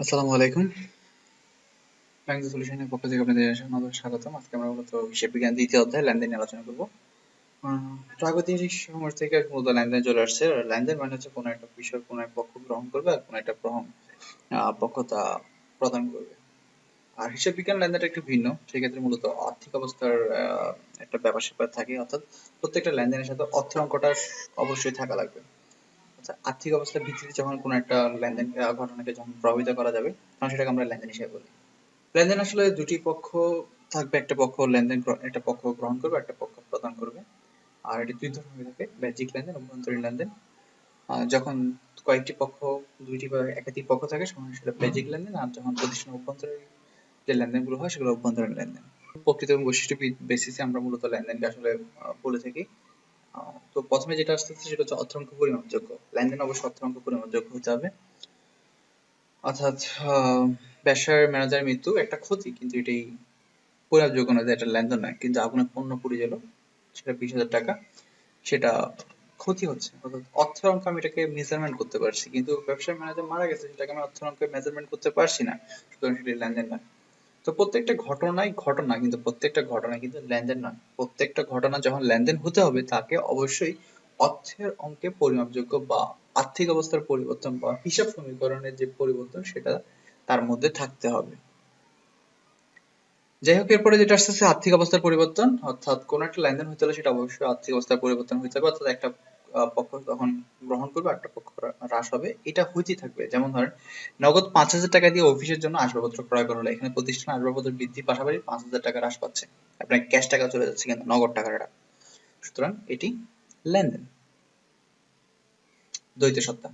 আসসালামু আলাইকুম। ব্যাংক সলিউশনের পক্ষ থেকে আপনাদের স্বাগতম। আজকে আমরা মূলত হিসাব বিজ্ঞান দ্বিতীয় অধ্যায় লেনদেন নিয়ে আলোচনা করব। প্রাগৈতিহাসিক সময় থেকে মূলত লেনদেন চলে আসছে। আর লেনদেন মানে হচ্ছে কোনো একটা বিষয় কোনো এক পক্ষ গ্রহণ করবে আর কোনো একটা পক্ষ তা প্রদান করবে। আর হিসাব বিজ্ঞান লেনদেনটা একটু ভিন্ন। সেক্ষেত্রে মূলত আর্থিক অবস্থার একটা ব্যাপার-স্যাপার থাকে। অর্থাৎ প্রত্যেকটা লেনদেনের সাথে অর্থের অঙ্কটা অবশ্যই থাকা লাগবে। অর্থাৎ আর্থিক অবস্থার ভিত্তিতে যখন কোনো একটা লেনদেন ঘটনাকে যখন প্রভাবিত করা যাবে, তখন সেটাকে আমরা লেনদেন হিসেবে বলি। লেনদেন আসলে দুটি পক্ষ থাকবে, একটা পক্ষ একটা পক্ষ গ্রহণ করবে, একটা পক্ষ প্রদান করবে। আর এটি দুই ধরনের হয়ে থাকে, বাহ্যিক লেনদেন, অভ্যন্তরীণ লেনদেন। যখন কয়েকটি পক্ষ, দুইটি বা একাধিক পক্ষ থাকে তখন সেটা বাহ্যিক লেনদেন, আর যখন প্রতিষ্ঠানের অভ্যন্তরে যে লেনদেনগুলো হয় সেগুলো অভ্যন্তরীণ লেনদেন। প্রকৃত এবং বৈশিষ্ট্য বেসিসে আমরা মূলত লেনদেনকে আসলে বলে থাকি। তো প্রথমে যেটা আসতেছে সেটা হচ্ছে অর্থ অঙ্ক পরিমাপযোগ্য। লেনদেন অবশ্যই অর্থ অঙ্ক পরিমাপযোগ্য হতে হবে। অর্থাৎ ব্যবসার ম্যানেজারের মৃত্যু একটা ক্ষতি, কিন্তু এটি পরিমাপযোগ্য নয় যে এটা লেনদেন নয়। কিন্তু আগুনে পণ্য পুড়ে গেল, সেটা 20,000 টাকা, সেটা ক্ষতি হচ্ছে। অর্থাৎ অর্থের অঙ্কে আমি এটাকে মেজারমেন্ট করতে পারছি, কিন্তু ব্যবসার ম্যানেজার মারা গেছে, সেটাকে আমি অর্থের অঙ্কে মেজারমেন্ট করতে পারছি না, সুতরাং সেটি লেনদেন নয়। তো প্রত্যেকটা ঘটনাই ঘটনা, কিন্তু প্রত্যেকটা ঘটনা কিন্তু লেনদেন নয়। প্রত্যেকটা ঘটনা যখন লেনদেন হতে হবে তাকে অবশ্যই অর্থের অঙ্কে পরিমাপযোগ্য বা আর্থিক অবস্থার পরিবর্তন বা হিসাব সমীকরণের যে পরিবর্তন সেটা তার মধ্যে থাকতে হবে। যাই হোক, এরপরে যেটা আসতেছে আর্থিক অবস্থার পরিবর্তন। অর্থাৎ কোন একটা লেনদেন হতে হলে সেটা অবশ্যই আর্থিক অবস্থার পরিবর্তন হতে হবে। অর্থাৎ একটা পক্ষ তখন গ্রহণ করবে, একটা পক্ষ হ্রাস হবে, এটা হইতেই থাকবে। যেমন ধরেন, নগদ 5,000 টাকা দিয়ে অফিসের জন্য আসবাবপত্র ক্রয় করা হলো। এখানে প্রতিষ্ঠান আসবাবপত্র বৃদ্ধির পাশাপাশি 5,000 টাকা হ্রাস পাচ্ছে। আপনার ক্যাশ টাকা চলে যাচ্ছে কিন্তু নগদ টাকাটা। সুতরাং এটি লেনদেন। দ্বৈত সত্তা।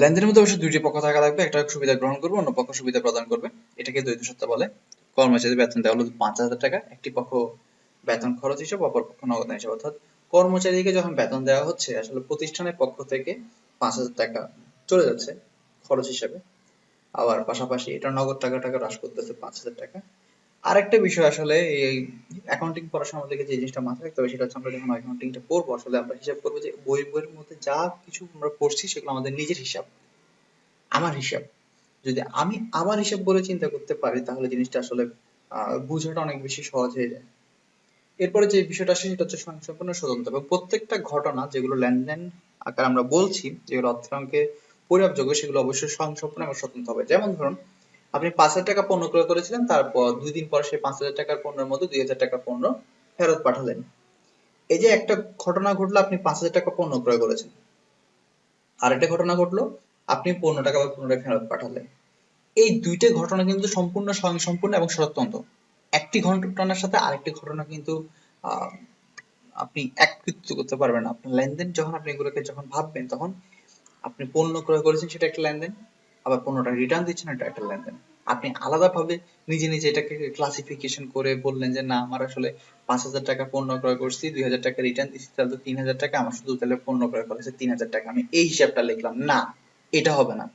লেনদেনের মধ্যে অবশ্যই দুইটি পক্ষ থাকা লাগবে, একটা সুবিধা গ্রহণ করবে, অন্য পক্ষ সুবিধা প্রদান করবে। এটাকে দ্বৈত সত্তা বলে। কর্মচারীদের বেতন দেওয়া হলো 5,000 টাকা, একটি পক্ষ বেতন খরচ হিসাব, অপর পক্ষ নগদ হিসাব। অর্থাৎ কর্মচারীকে যখন বেতন দেওয়া হচ্ছে, আসলে প্রতিষ্ঠানের পক্ষ থেকে 5,000 টাকা চলে যাচ্ছে খরচ হিসাবে, আবার পাশাপাশি এটা নগদ টাকা হ্রাস করতেছে 5,000 টাকা। আরেকটা বিষয় আসলে এই অ্যাকাউন্টিং পড়ার সময় থেকে যে জিনিসটা মাথায় রাখতে হবে সেটা হচ্ছে, আমরা যখন অ্যাকাউন্টিংটা পড়বো আসলে আমরা হিসাব করবো যে বইয়ের মধ্যে যা কিছু আমরা পড়ছি সেগুলো আমাদের নিজের হিসাব, আমার হিসাব। যদি আমি আমার হিসাব বলে চিন্তা করতে পারি তাহলে জিনিসটা আসলে বোঝাটা অনেক বেশি সহজ হয়ে যায়। এরপরে যে বিষয়টা আসে সেটা হচ্ছে সম্পূর্ণ স্বতন্ত্র, এবং প্রত্যেকটা ঘটনা যেগুলো লেনদেন আকার আমরা বলছি, যেগুলো অর্থায়নকে পরিমাপযোগ্য, সেগুলো অবশ্যই স্বয়ংসম্পূর্ণ এবং স্বতন্ত্র হবে। যেমন ধরুন, আপনি 5,000 টাকা পণ্য ক্রয় করেছিলেন, তারপর 2 দিন পর সেই 5,000 টাকার পণ্যের মধ্যে 2,000 টাকার পণ্য ফেরত পাঠালেন। এই যে একটা ঘটনা ঘটলো, আপনি 5,000 টাকা পণ্য ক্রয় করেছেন। আরেকটা ঘটনা ঘটলো, আপনি 15 টাকা বা 15 ফেরত পাঠালেন। এই দুইটা ঘটনা কিন্তু সম্পূর্ণ স্বয়ংসম্পূর্ণ এবং স্বতন্ত্র। একটি ঘটনার সাথে আরেকটি ঘটনা কিন্তু আহ, আপনি একত্রিত করতে পারবেন না। আপনার লেনদেন যখন আপনি এগুলোকে যখন ভাববেন, তখন আপনি পণ্য ক্রয় করেছেন সেটা একটা লেনদেন, আবার পণ্যটা রিটার্ন দিচ্ছেন এটা একটা লেনদেন। আপনি আলাদাভাবে নিজে এটাকে ক্লাসিফিকেশন করে বললেন যে না, আমার আসলে 5,000 টাকা পণ্য ক্রয় করছি, 2,000 টাকা রিটার্ন দিচ্ছি, তাহলে তো 3,000 টাকা, আমার শুধু তাহলে পণ্য ক্রয় করেছে 3,000 টাকা, আমি এই হিসাবটা লিখলাম না। এটা হবে না।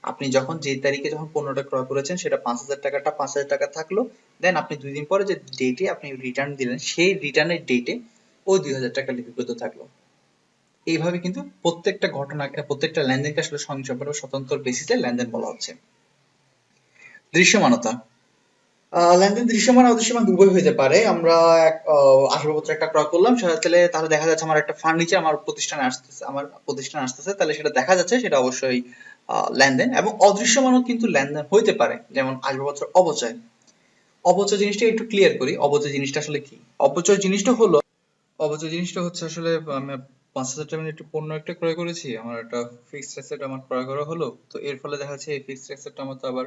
আপনি যখন যে তারিখে যখন পণ্যটা ক্রয় করেছেন সেটা 5,000 টাকাটা 5,000 টাকা থাকলো, দেন আপনি 2 দিন পরে যে ডেটে আপনি রিটার্ন দিলেন সেই রিটার্নের ডেটে ওই 2,000 টাকা লিপিবদ্ধ থাকলো। এইভাবে কিন্তু প্রত্যেকটা ঘটনাকে, প্রত্যেকটা লেনদেনকে আসলে স্বয়ংসম্পূর্ণ স্বতন্ত্র বেসিসে লেনদেন বলা হচ্ছে। দৃশ্যমানতা। লেনদেন দৃশ্যমান অদৃশ্যমান দুটোই হইতে পারে। আমরা আসবাবপত্র একটা ক্রয় করলাম, সেটা তাহলে দেখা যাচ্ছে আমার একটা ফার্নিচার আমার প্রতিষ্ঠানে আসতেছে, তাহলে সেটা দেখা যাচ্ছে, সেটা অবশ্যই লেনদেন। এবং অদৃশ্যমানও কিন্তু লেনদেন হইতে পারে, যেমন আসবাবপত্র অপচয়। অপচয় জিনিসটা একটু ক্লিয়ার করি, অপচয় জিনিসটা আসলে কি। অপচয় জিনিসটা হচ্ছে আসলে, আমি 5,000 টাকা একটু পণ্য একটা ক্রয় করেছি, আমার একটা ফিক্সড অ্যাসেট আমার ক্রয় করা হলো, তো এর ফলে দেখা যাচ্ছে এই ফিক্সড অ্যাসেটটা আমার তো আবার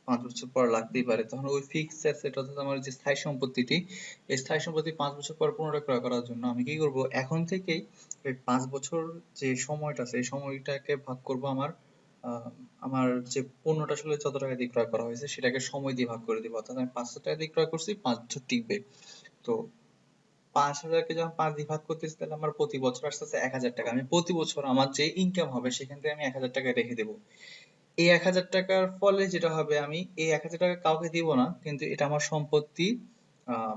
5 বছর পর লাগতেই পারে। তখন ওই ফিক্সড অ্যাসেট অর্থাৎ আমার যে স্থায়ী সম্পত্তিটি, এই স্থায়ী সম্পত্তি 5 বছর পর পুনরায় ক্রয় করার জন্য আমি কি করব, এখন থেকেই এই 5 বছর যে সময়টা আছে এই সময়টাকে ভাগ করব আহ, আমার যে পণ্যটা আসলে যত টাকা দিয়ে ক্রয় করা হয়েছে সেটাকে সময় দিয়ে ভাগ করে দিব। অর্থাৎ আমি 500 টাকা দিয়ে ক্রয় করছি, 5 বছর টিকবে। তো 5,000-কে যখন 5 দিয়ে ভাগ করতেছি, তাহলে আমার প্রতি বছর আসতেছে 1,000 টাকা। আমি প্রতি বছর আমার যে ইনকাম হবে সেখান থেকে আমি 1,000 টাকা রেখে দেবো। এই 1,000 টাকার ফলে যেটা হবে, আমি এই 1,000 টাকা কাউকে দিব না, কিন্তু এটা আমার সম্পত্তি। আহ,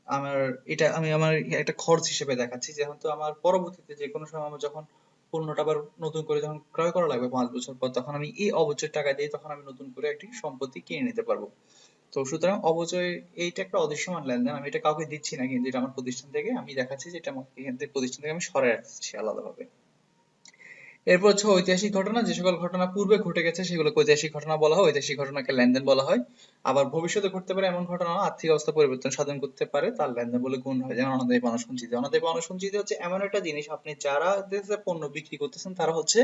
আমার এটা আমি আমার একটা খরচ হিসেবে দেখাচ্ছি, যেহেতু আমার পরবর্তীতে যে কোনো সময় আমার যখন পণ্যটা আবার নতুন করে যখন ক্রয় করা লাগবে 5 বছর পর, তখন আমি এই অবচয় টাকা দিয়ে তখন আমি নতুন করে একটি সম্পত্তি কিনে নিতে পারবো। তো সুতরাং অবচয় এইটা একটা অদৃশ্যমান লেনদেন, আমি এটা কাউকে দিচ্ছি না, কিন্তু এটা আমার প্রতিষ্ঠান থেকে আমি দেখাচ্ছি যে এটা আমাকে এখান থেকে প্রতিষ্ঠান থেকে আমি সরায় রাখছি আলাদাভাবে। এরপর হচ্ছে ঐতিহাসিক ঘটনা, যে সকল ঘটনা পূর্বে ঘটে গেছে সেগুলোকে ঐতিহাসিক ঘটনা বলা হয়, ঐতিহাসিক ঘটনাকে লেনদেন বলা হয়। আবার ভবিষ্যতে ঘটতে পারে এমন ঘটনা আর্থিক অবস্থা পরিবর্তন সাধন করতে পারে, তার লেনদেন বলে গণ্য হয়। যেমন অনাদায়ী পাওনা সঞ্চিতি। অনাদায়ী পাওনা সঞ্চিতি হচ্ছে এমন একটা জিনিস, আপনি যারা দেশে পণ্য বিক্রি করতেছেন তারা হচ্ছে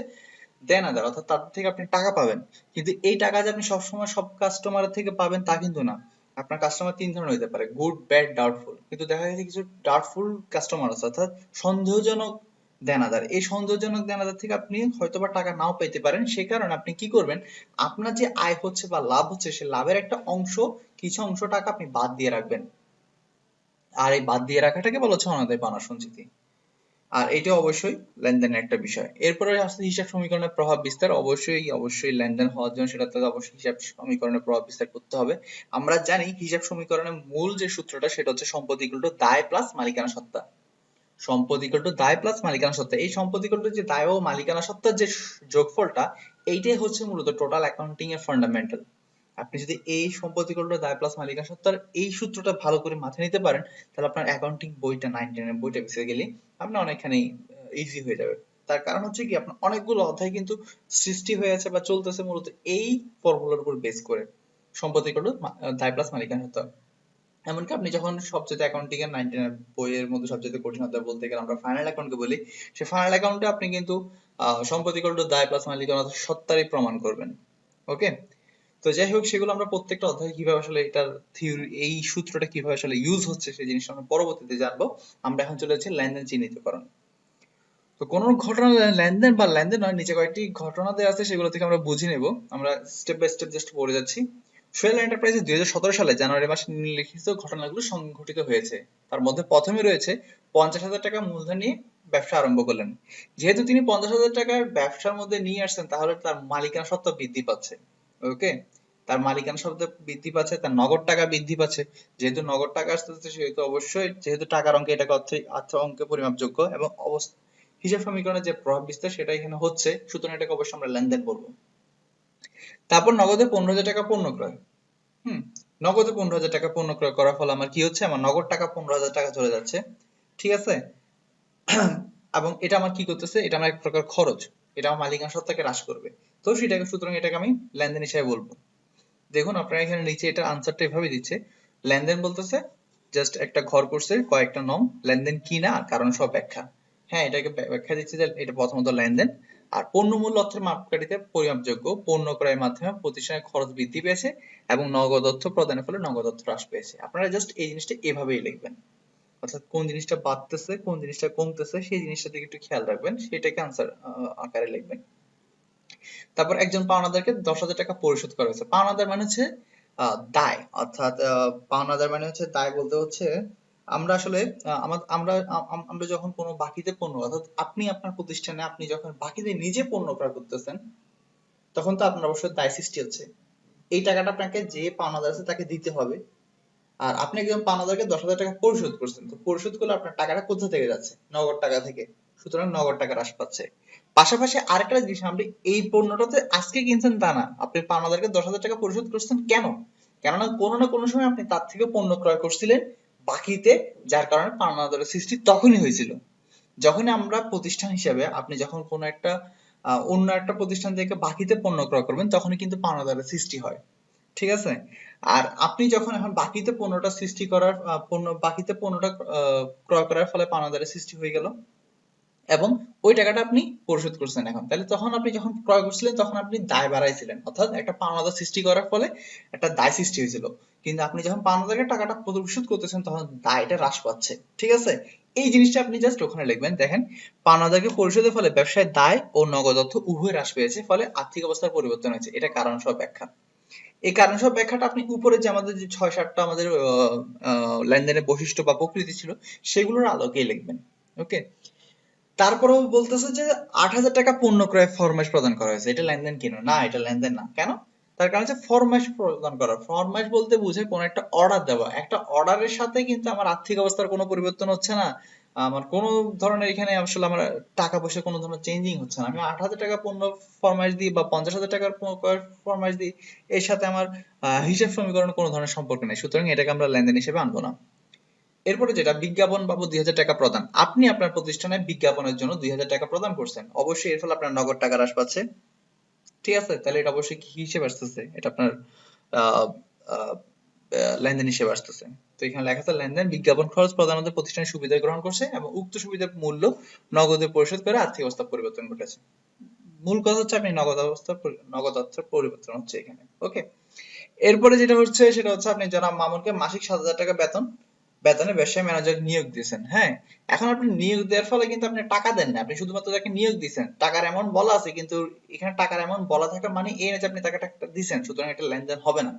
দেনাদার, অর্থাৎ তাদের থেকে আপনি টাকা পাবেন, কিন্তু এই টাকা যে আপনি সবসময় সব কাস্টমারের থেকে পাবেন তা কিন্তু না। আপনার কাস্টমার 3 ধরনের হতে পারে, গুড, ব্যাড, ডাউটফুল। কিন্তু দেখা গেছে কিছু ডাউটফুল কাস্টমার আছে, অর্থাৎ সন্দেহজনক দেনাদার। এই সন্দেহজনক দেনাদার থেকে আপনি হয়তোবা টাকা নাও পেতে পারেন। সেই কারণে আপনি কি করবেন, আপনার যে আয় হচ্ছে বা লাভ হচ্ছে সে লাভের একটা অংশ, কিছু অংশ টাকা আপনি বাদ দিয়ে রাখবেন। আর এই বাদ দিয়ে রাখাটাকে বলা হচ্ছে অনাদায়ী পাওনা সঞ্চিতি। আর এটা অবশ্যই লেনদেনের একটা বিষয়। এরপরে আসছে হিসাব সমীকরণের প্রভাব বিস্তার। অবশ্যই লেনদেন হওয়ার জন্য সেটাতে অবশ্যই হিসাব সমীকরণের প্রভাব বিস্তার করতে হবে। আমরা জানি হিসাব সমীকরণের মূল যে সূত্রটা সেটা হচ্ছে সম্পদ ইকুয়াল টু দায় প্লাস মালিকানা সত্তা। সম্পদ ইকুয়াল টু দায় প্লাস মালিকানা সত্তা। এই সম্পদ ইকুয়াল টু যে দায় ও মালিকানা সত্তার যে যোগফলটা, এইটাই হচ্ছে মূলত টোটাল অ্যাকাউন্টিং এর ফান্ডামেন্টাল। আপনি যদি এই সম্পদ ইকুয়াল টু দায় প্লাস মালিকানা সত্তার এই সূত্রটা ভালো করে মাথায় নিতে পারেন, তাহলে আপনার অ্যাকাউন্টিং বইটা 9-10 এর বইটা বেসিক্যালি আপনার অনেকখানি ইজি হয়ে যাবে। তার কারণ হচ্ছে কি, আপনার অনেকগুলো অধ্যায় কিন্তু সৃষ্টি হয়ে আছে বা চলতেছে মূলত এই ফর্মুলার উপর বেস করে। সম্পদ ইকুয়াল টু দায় প্লাস মালিকানা সত্তা। এমনকি আপনি যখন সবচেয়ে অ্যাকাউন্টিং এর 9-10 বইয়ের মধ্যে সবচেয়ে কঠিন অধ্যায় বলতে গেলে আমরা ফাইনাল অ্যাকাউন্টকে বলি, সেই ফাইনাল অ্যাকাউন্টে আপনি কিন্তু সম্পদ ইকুয়াল টু দায় প্লাস মালিকানা সত্তারই প্রমাণ করবেন। ওকে, তো যাই হোক, সেগুলো আমরা প্রত্যেকটা অধ্যায়ে কিভাবে আসলে এটার থিওরি, এই সূত্রটা কিভাবে আসলে ইউজ হচ্ছে সেই জিনিসটা আমরা পরবর্তীতে জানবো। আমরা এখন চলে যাচ্ছি লেনদেন চিহ্নিতকরণ। তো কোন ঘটনা লেনদেন বা লেনদেন নয়, নিচে কয়েকটি ঘটনা দেওয়া আছে সেগুলো থেকে আমরা বুঝে নেব। আমরা স্টেপ বাই স্টেপ জাস্ট পড়ে যাচ্ছি। সোহেল এন্টারপ্রাইজে 2017 সালে জানুয়ারি মাসে নিম্নলিখিত ঘটনাগুলো সংঘটিত হয়েছে। তার মধ্যে প্রথমে রয়েছে 50,000 টাকা মূলধন নিয়ে ব্যবসা আরম্ভ করলেন। যেহেতু তিনি 50,000 টাকার ব্যবসার মধ্যে নিয়ে আসছেন, তাহলে তার মালিকানা সত্ত্ব বৃদ্ধি পাচ্ছে। ওকে, তার মালিকানা সত্ত্ব বৃদ্ধি পাচ্ছে, তার নগদ টাকা বৃদ্ধি পাচ্ছে। যেহেতু নগদ টাকা আসতেছে সেহেতু অবশ্যই, যেহেতু টাকার অঙ্কে এটাকে অর্থ অঙ্কে পরিমাপযোগ্য এবং হিসাব সমীকরণে যে প্রভাব বিস্তার সেটা এখানে হচ্ছে, সুতরাং এটাকে অবশ্যই আমরা লেনদেন বলবো। তারপর নগদে 15,000 টাকা পণ্য ক্রয়। নগদে 15,000 টাকা পণ্য ক্রয় করার ফলে আমার কি হচ্ছে, আমার নগদ টাকা 15,000 টাকা চলে যাচ্ছে। ঠিক আছে, এবং এটা আমার কি করতেছে, এটা আমার এক প্রকার খরচ, এটা আমার মালিকানা সত্ত্বাকে হ্রাস করবে। তো সেটাকে, সুতরাং এটাকে আমি লেনদেন হিসেবে বলবো। দেখুন আপনারা এখানে নিচে এটা আনসারটা এভাবে দিচ্ছে। লেনদেন বলতেছে জাস্ট একটা ঘর করছে কয়েকটা নং, লেনদেন কি না আর কারণ সব ব্যাখ্যা। হ্যাঁ, এটাকে ব্যাখ্যা দিচ্ছে যে এটা প্রথমত লেনদেন। আর পণ্য মূল্য অর্থের মাপকাঠিতে পরিমাপযোগ্য, পণ্য ক্রয়ের মাধ্যমে প্রতিষ্ঠানের খরচ বৃদ্ধি পেয়েছে এবং নগদ অর্থ প্রদানের ফলে নগদ অর্থ হ্রাস পেয়েছে। আপনারা জাস্ট এই জিনিসটা এভাবেই লিখবেন, অর্থাৎ কোন জিনিসটা বাড়তেছে কোন জিনিসটা কমতেছে সেই জিনিসটা দিকে একটু খেয়াল রাখবেন, সেটাকে আনসার আকারে লিখবেন। তারপর একজন পাওনাদারকে 10,000 টাকা পরিশোধ করা হয়েছে। পাওনাদার মানে হচ্ছে দায়, অর্থাৎ পাওনাদার মানে হচ্ছে দায় বলতে হচ্ছে আমরা আসলে আমরা যখন কোনো বাকিতে পণ্য, অর্থাৎ আপনি আপনার প্রতিষ্ঠানে আপনি যখন বাকিতে নিজে পণ্য ক্রয় করতেছেন, তখন তো আপনার অবশ্যই দায় সৃষ্টি হচ্ছে। এই টাকাটা আপনাকে যে পাওনাদার আছে তাকে দিতে হবে। আর আপনি একজন পাওনাদারকে 10,000 টাকা পরিশোধ করছেন, তো পরিশোধ করলে আপনার টাকাটা কোথা থেকে যাচ্ছে, নগদ টাকা থেকে। সুতরাং নগদ টাকা হ্রাস পাচ্ছে। পাশাপাশি আরেকটা জিনিস, আপনি এই পণ্যটাতে আজকে কিনছেন তা না, আপনি পাওনাদারকে 10,000 টাকা পরিশোধ করছেন কেন, কেননা কোনো না কোনো সময় আপনি তার থেকে পণ্য ক্রয় করছিলেন বাকিতে, যার কারণে পাওনাদারের সৃষ্টি তখনই হয়েছিল। যখনই আমরা প্রতিষ্ঠান হিসেবে, আপনি যখন কোনো একটা অন্য একটা প্রতিষ্ঠান থেকে বাকিতে পণ্য ক্রয় করবেন তখনই কিন্তু পাওনাদারের সৃষ্টি হয়। ঠিক আছে, আর আপনি যখন এখন বাকিতে পণ্যটা সৃষ্টি করার বাকিতে পণ্যটা ক্রয় করার ফলে পাওনাদারের সৃষ্টি হয়ে গেল এবং ওই টাকাটা আপনি পরিশোধ করছেন এখন, তাহলে তখন আপনি যখন ক্রয় করছিলেন তখন আপনি দায় বাড়াইছিলেন, অর্থাৎ একটা পাওনাদার সৃষ্টি করার ফলে একটা দায় সৃষ্টি হয়েছিল। কিন্তু আপনি যখন পাওনাদারকে টাকাটা পরিশোধ করতেছেন তখন দায়টা হ্রাস পাচ্ছে। ঠিক আছে, এই জিনিসটা আপনি জাস্ট ওখানে লিখবেন। দেখেন, পাওনাদারকে পরিশোধের ফলে ব্যবসায় দায় ও নগদ অর্থ উভয় হ্রাস পেয়েছে, ফলে আর্থিক অবস্থার পরিবর্তন হয়েছে। এটা কারণ সহ ব্যাখ্যা। এই কারণ সহ ব্যাখ্যাটা আপনি উপরে যে আমাদের যে 6-7টা আমাদের লেনদেনের বৈশিষ্ট্য বা প্রকৃতি ছিল সেগুলোর আলোকে লিখবেন। ওকে, তারপরেও বলতেছে যে 8,000 টাকা পণ্য ক্রয় ফরমাশ প্রদান করা হয়েছে, এটা লেনদেন কিনা না, এটা লেনদেন না। কেন? তার কারণ হচ্ছে ফরমাশ প্রদান করা। ফরমাশ বলতে বুঝে কোন একটা অর্ডার দেওয়া, একটা অর্ডারের সাথে কিন্তু আমার আর্থিক অবস্থার কোনো পরিবর্তন হচ্ছে না, আমার কোনো ধরনের এখানে আসলে আমার টাকা পয়সা কোনো ধরনের চেঞ্জিং হচ্ছে না। আমি 8,000 টাকা পণ্য ফরমাইশ দিই বা 50,000 টাকার ফরমাইশ দিই, এর সাথে আমার হিসাব সমীকরণের কোনো ধরনের সম্পর্ক নেই, সুতরাং এটাকে আমরা লেনদেন হিসেবে আনবো না। এরপরে যেটা বিজ্ঞাপন বাবদ 2,000 টাকা প্রদান, আপনি আপনার প্রতিষ্ঠানে বিজ্ঞাপনের জন্য 2,000 টাকা প্রদান করছেন, অবশ্যই এর ফলে আপনার নগদ টাকা হ্রাস পাচ্ছে, ঠিক আছে? তাহলে এটা অবশ্যই কি হিসেবে আসতেছে, এটা আপনার আহ, আহ, লেনদেন হিসেবে আসতেছে। তো এখানে লেখা আছে লেনদেন বিজ্ঞাপন খরচ প্রদানের প্রতিষ্ঠানের সুবিধা গ্রহণ করছে এবং উক্ত সুবিধার মূল্য নগদে পরিশোধ করে আর্থিক অবস্থা পরিবর্তন ঘটেছে। মূল কথা হচ্ছে আপনি নগদ অর্থের পরিবর্তন হচ্ছে এখানে, ওকে। এরপরে যেটা হচ্ছে সেটা হচ্ছে আপনি জনাব মামুনকে মাসিক 7,000 টাকা বেতনে ব্যবসায়ী ম্যানেজার নিয়োগ দিয়েছেন, হ্যাঁ। এখন আপনি নিয়োগ দেওয়ার ফলে কিন্তু আপনি টাকা দেন না, আপনি শুধুমাত্র তাকে নিয়োগ দিয়েছেন, টাকার অ্যামাউন্ট বলা আছে কিন্তু এখানে টাকার অ্যামাউন্ট বলা থাকার মানে এই না যে আপনি তাকে টাকাটা দিয়েছেন, সুতরাং এটা লেনদেন হবে না,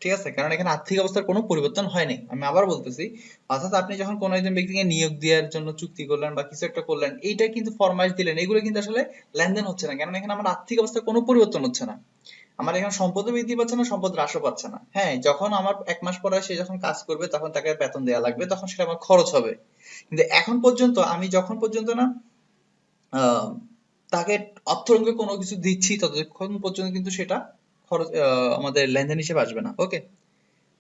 ঠিক আছে? কারণ এখানে আর্থিক অবস্থার কোনো পরিবর্তন হয়নি। আমি আবার বলতেছি, অর্থাৎ আপনি যখন কোনো একজন ব্যক্তিকে নিয়োগ দেওয়ার জন্য চুক্তি করলেন বা কিছু একটা করলেন, এইটা কিন্তু ফরমাইশ দিলেন, এগুলো কিন্তু আসলে লেনদেন হচ্ছে না, কারণ এখানে আমার আর্থিক অবস্থার কোনো পরিবর্তন হচ্ছে না। আমার এখানে সম্পদও বৃদ্ধি পাচ্ছে না, সম্পদ হ্রাসও পাচ্ছে না। হ্যাঁ, যখন আমার 1 মাস পরে সে যখন কাজ করবে তখন তাকে বেতন দেওয়া লাগবে, তখন সেটা আমার খরচ হবে। কিন্তু এখন পর্যন্ত আমি যখন পর্যন্ত না আহ, তাকে অর্থরঙ্গে কোনো কিছু দিচ্ছি ততক্ষণ পর্যন্ত কিন্তু সেটা খরচ আমাদের লেনদেন হিসেবে আসবে না, ওকে।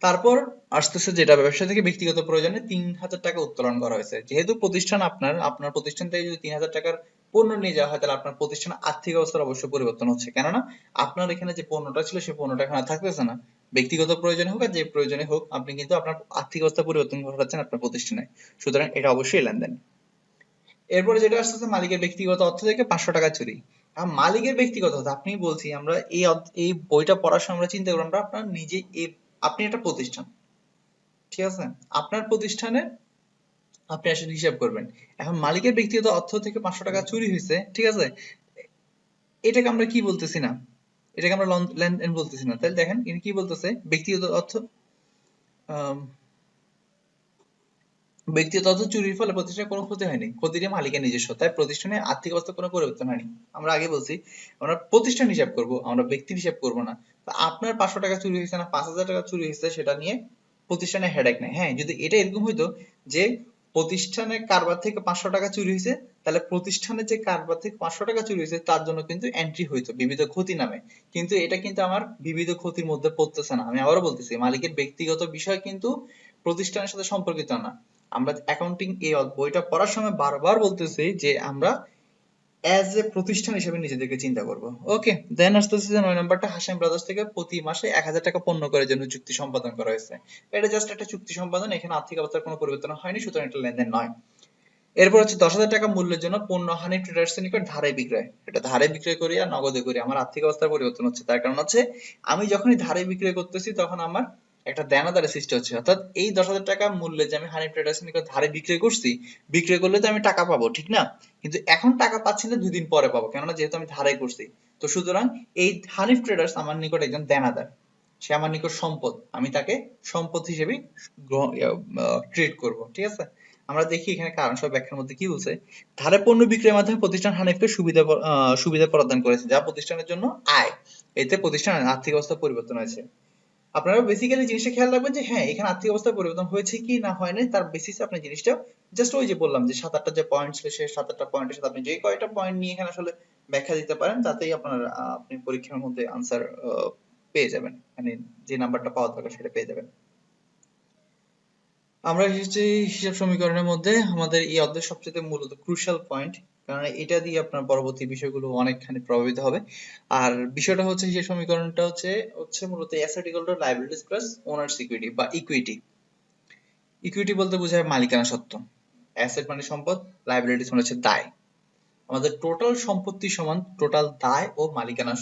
তারপর আসতেছে যেটা ব্যবসা থেকে ব্যক্তিগত প্রয়োজনে 3,000 টাকা উত্তোলন করা হয়েছে। যেহেতু প্রতিষ্ঠান আপনার প্রতিষ্ঠান থেকে যদি 3,000 টাকার পণ্য নিয়ে যাওয়া হয়, তাহলে আপনার প্রতিষ্ঠানের আর্থিক অবস্থার অবশ্যই পরিবর্তন হচ্ছে, কেননা আপনার এখানে যে পণ্যটা ছিল সেই পণ্যটা এখানে আর থাকতেছে না। ব্যক্তিগত প্রয়োজনে হোক আর যে প্রয়োজনে হোক, আপনি কিন্তু আপনার আর্থিক অবস্থা পরিবর্তন ঘটাচ্ছেন আপনার প্রতিষ্ঠানে, সুতরাং এটা অবশ্যই লেনদেন। এরপরে যেটা আসতেছে মালিকের ব্যক্তিগত অর্থ থেকে 500 টাকা চুরি। মালিকের ব্যক্তিগত অর্থ, আপনি বলছি আমরা এই বইটা পড়ার সময় আমরা চিন্তা করলাম আমরা আপনার নিজে আপনি একটা প্রতিষ্ঠান, ঠিক আছে? আপনার প্রতিষ্ঠানে আপনি আসলে হিসাব করবেন। এখন মালিকের ব্যক্তিগত অর্থ থেকে 500 টাকা চুরি হয়েছে, ঠিক আছে? এটাকে আমরা কি বলতেছি না, এটাকে আমরা লেনদেন বলতেছি না। তাহলে দেখেন ইনি কি বলতেছে, ব্যক্তিগত অর্থ আম, ব্যক্তিগত অর্থ চুরির ফলে প্রতিষ্ঠানের কোনো ক্ষতি হয়নি, ক্ষতিটি মালিকের নিজস্ব, তাই প্রতিষ্ঠানের আর্থিক অবস্থার কোনো পরিবর্তন হয়নি। আমরা আগে বলছি আমরা প্রতিষ্ঠান হিসাব করব, আমরা ব্যক্তির হিসাব করব না। তো আপনার 500 টাকা চুরি হয়েছে না 5,000 টাকা চুরি হয়েছে সেটা নিয়ে প্রতিষ্ঠানের হেডেক নেই। হ্যাঁ, যদি এটা এরকম হইতো যে প্রতিষ্ঠানের কারবার থেকে 500 টাকা চুরি হয়েছে, তাহলে প্রতিষ্ঠানের যে কারবার থেকে 500 টাকা চুরি হয়েছে তার জন্য কিন্তু এন্ট্রি হইতো বিবিধ ক্ষতি নামে। কিন্তু এটা কিন্তু আমার বিবিধ ক্ষতির মধ্যে পড়তেছে না। আমি আবারও বলতেছি মালিকের ব্যক্তিগত বিষয় কিন্তু প্রতিষ্ঠানের সাথে সম্পর্কিত না। আমরা অ্যাকাউন্টিং এই বইটা পড়ার সময় বারবার বলতেছি যে আমরা অ্যাজ এ প্রতিষ্ঠান হিসেবে নিজেদেরকে চিন্তা করব, ওকে। দেন আসতেছে যে 9 নম্বরটা, হাসিম ব্রাদার্স থেকে প্রতি মাসে 1,000 টাকা পণ্য করার জন্য চুক্তি সম্পাদন করা হয়েছে। এটা জাস্ট একটা চুক্তি সম্পাদন, এখানে আর্থিক অবস্থার কোনো পরিবর্তন হয়নি, সুতরাং এটা লেনদেন নয়। এরপর হচ্ছে 10,000 টাকা মূল্যের জন্য পণ্য হানি ট্রেডার্স এর নিকট ধারে বিক্রয়, এটা ধারে বিক্রয় করি আর নগদে করি, আমার আর্থিক অবস্থার পরিবর্তন হচ্ছে। তার কারণ হচ্ছে আমি যখনই ধারে বিক্রয় করতেছি তখন আমার একটা দেনাদারের সৃষ্টি হচ্ছে, অর্থাৎ এই 10,000 টাকা মূল্যে যে আমি হানি ট্রেডার্স এর নিকট ধারে বিক্রয় করছি, বিক্রয় করলে তো আমি টাকা পাবো, ঠিক না? কিন্তু এখন টাকা পাচ্ছি না, 2 দিন পরে পাবো, কেননা যেহেতু আমি ধারে করছি। তো সুতরাং এই হানিফ ট্রেডার্স আমার নিকট একজন দেনাদার, সে আমার নিকট সম্পদ, আমি তাকে সম্পদ হিসেবে ট্রিট করব, ঠিক আছে? আমরা দেখি এখানে কারণ সহ ব্যাখ্যার মধ্যে কি বলছে। ধারে পণ্য বিক্রয়ের মাধ্যমে প্রতিষ্ঠান হানিফকে সুবিধা প্রদান করেছে যা প্রতিষ্ঠানের জন্য আয়, এতে প্রতিষ্ঠানের আর্থিক অবস্থা পরিবর্তন হয়েছে। আপনারা বেসিক্যালি জিনিসটা খেয়াল রাখবেন যে হ্যাঁ এখানে আর্থিক অবস্থার পরিবর্তন হয়েছে কি না হয় নাই তার বেসিসে আপনি জিনিসটা জাস্ট ওই যে বললাম যে 7-8টা যে পয়েন্ট ছিল সেই 7-8টা পয়েন্টের সাথে আপনি যে কয়টা পয়েন্ট নিয়ে এখানে আসলে ব্যাখ্যা দিতে পারেন তাতেই আপনার আপনি পরীক্ষার মধ্যে আনসার পেয়ে যাবেন, মানে যে নাম্বারটা পাওয়া দরকার সেটা পেয়ে যাবেন। আমরা এসেছি হিসাব সমীকরণের মধ্যে, আমাদের এই অধ্যায়ের সবচেয়ে মূলত ক্রুশাল পয়েন্ট, কারণ এটা দিয়ে আপনার পরবর্তী বিষয়গুলো অনেকখানি প্রভাবিত হবে। আর বিষয়টা হচ্ছে হিসাব সমীকরণটা হচ্ছে হচ্ছে মূলত asset equal to liabilities plus owners equity বা ইকুইটি। ইকুইটি বলতে বোঝায় মালিকানা সত্ত্ব, অ্যাসেট মানে সম্পদ, লায়াবিলিটিস মানে হচ্ছে দায়। আমাদের টোটাল সম্পত্তি সমান টোটাল দায় ও মালিকানা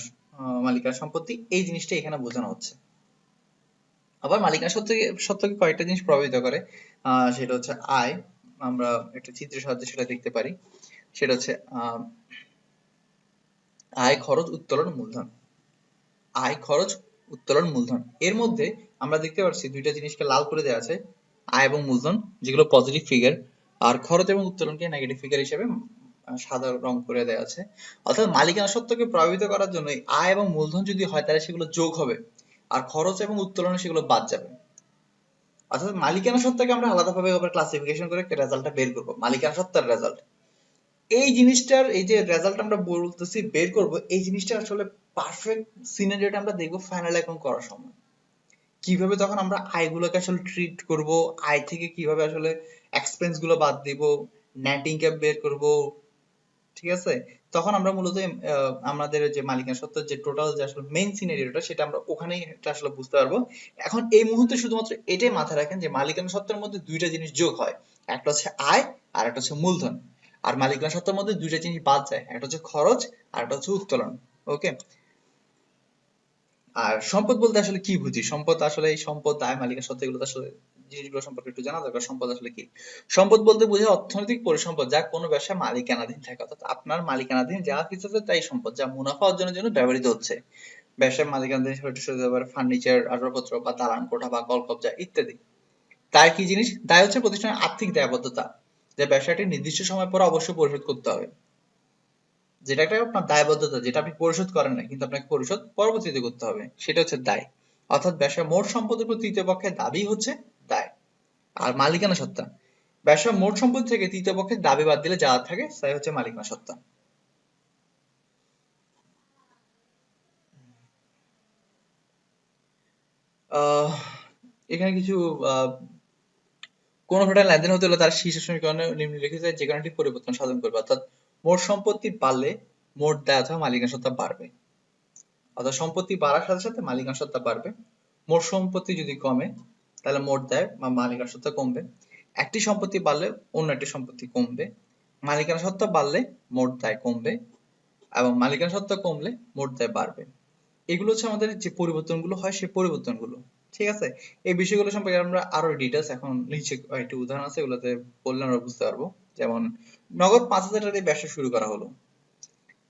সম্পত্তি, এই জিনিসটা এখানে বোঝানো হচ্ছে। আবার মালিকানা সত্ত্বকে কয়েকটা জিনিস প্রভাবিত করে, সেটা হচ্ছে আয়। আমরা একটা চিত্রের সাহায্যে সেটা দেখতে পারি। সেটা হচ্ছে আয়, খরচ, উত্তোলন, মূলধন। আয়, খরচ, উত্তোলন, মূলধন। এর মধ্যে আমরা দেখতে পাচ্ছি দুইটা জিনিসকে লাল করে দেওয়া আছে, আয় এবং মূলধন, যেগুলো পজিটিভ ফিগার, আর খরচ এবং উত্তোলনকে নেগেটিভ ফিগার হিসেবে সাদা রং করে দেওয়া আছে। অর্থাৎ মালিকানা সত্ত্বকে প্রভাবিত করার জন্য আয় এবং মূলধন যদি হয় তাহলে সেগুলো যোগ হবে, আর খরচ এবং উত্তোলনে সেগুলো বাদ যাবে। অর্থাৎ মালিকানা সত্ত্বাকে আমরা আলাদাভাবে আবার ক্লাসিফিকেশন করে একটা রেজাল্টটা বের করব, মালিকানা সত্ত্বার রেজাল্ট। এই জিনিসটার এই যে রেজাল্ট আমরা বলতেছি বের করব, এই জিনিসটা আসলে পারফেক্ট সিনারিওটা আমরা দেখবো ফাইনাল অ্যাকাউন্ট করার সময়। কিভাবে তখন আমরা আয়গুলোকে আসলে ট্রিট করব, আয় থেকে কিভাবে আসলে এক্সপেন্স গুলো বাদ দিব, নেট ইনকাম বের করব, ঠিক আছে? তখন আমরা মূলত আমাদের যে মালিকানা সত্ত্বের যে টোটাল যে আসলে মেইন সিনারিওটা সেটা আমরা ওখানেই এটা আসলে বুঝতে পারবো। এখন এই মুহূর্তে শুধুমাত্র এটাই মাথায় রাখেন যে মালিকানা সত্ত্বের মধ্যে দুইটা জিনিস যোগ হয়, একটা হচ্ছে আয় আর একটা হচ্ছে মূলধন। আর মালিকানা সত্ত্বের মধ্যে দুইটা জিনিস বাদ যায়, একটা হচ্ছে খরচ আর একটা হচ্ছে উত্তোলন। ওকে, আর সম্পদ বলতে আসলে কি বুঝি? সম্পদ আসলে এই সম্পদ, আয়, মালিকানা সত্ত্ব, এগুলো তো আসলে জিনিসগুলো সম্পর্কে একটু জানা দরকার। সম্পদ আসলে কি? সম্পদ বলতে বোঝায় অর্থনৈতিক পরিসম্পদ যা কোনো ব্যবসায় মালিকানাধীন থাকে, অর্থাৎ আপনার মালিকানাধীন যা কিছু আছে তাই সম্পদ, যা মুনাফা অর্জনের জন্য ব্যবহৃত হচ্ছে। ব্যবসায় মালিকানাধীন হতে পারে ফার্নিচার, আসবাবপত্র বা দালান কোঠা বা কলকবজা ইত্যাদি। দায় কি জিনিস? দায় হচ্ছে প্রতিষ্ঠানের আর্থিক দায়বদ্ধতা, যে ব্যবসাটি নির্দিষ্ট সময় পর অবশ্যই পরিশোধ করতে হবে। যেটা একটা আপনার দায়বদ্ধতা, যেটা আপনি পরিশোধ করেন না কিন্তু আপনাকে পরিশোধ পরবর্তীতে করতে হবে, সেটা হচ্ছে দায়। অর্থাৎ ব্যবসার মোট সম্পদের উপর তৃতীয় পক্ষের দাবি হচ্ছে দায়। আর মালিকানা সত্ত্বা, ব্যবসার মোট সম্পদ থেকে তৃতীয় পক্ষের দাবি বাদ দিলে যা থাকে তাই হচ্ছে মালিকানা সত্ত্বা। আহ এখানে কিছু আহ কোন ঘটনা লেনদেন হতে হলে তার শীর্ষ সমীকরণে নিম্নলিখিত যে কোনো একটি পরিবর্তন সাধন করবে। অর্থাৎ মোট সম্পত্তি বাড়লে মোট দায় অথবা মালিকানা সত্ত্বা বাড়বে। অর্থাৎ সম্পত্তি বাড়ার সাথে সাথে মালিকানা সত্ত্বা বাড়বে। মোট সম্পত্তি যদি কমে তাহলে মোট দায় বা মালিকানা সত্ত্বা কমবে। একটি সম্পত্তি বাড়লে অন্য একটি সম্পত্তি কমবে। মালিকানা সত্ত্বা বাড়লে মোট দায় কমবে এবং মালিকানা সত্ত্বা কমলে মোট দায় বাড়বে। এগুলো হচ্ছে আমাদের যে পরিবর্তনগুলো হয় সেই পরিবর্তনগুলো। ঠিক আছে, এই বিষয়গুলো সম্পর্কে আমরা আরো ডিটেলস এখন নিচে কয়েকটি উদাহরণ আছে, এগুলোতে বললে আমরা বুঝতে পারবো। যেমন নগদ 5,000 টাকা দিয়ে ব্যবসা শুরু করা হলো।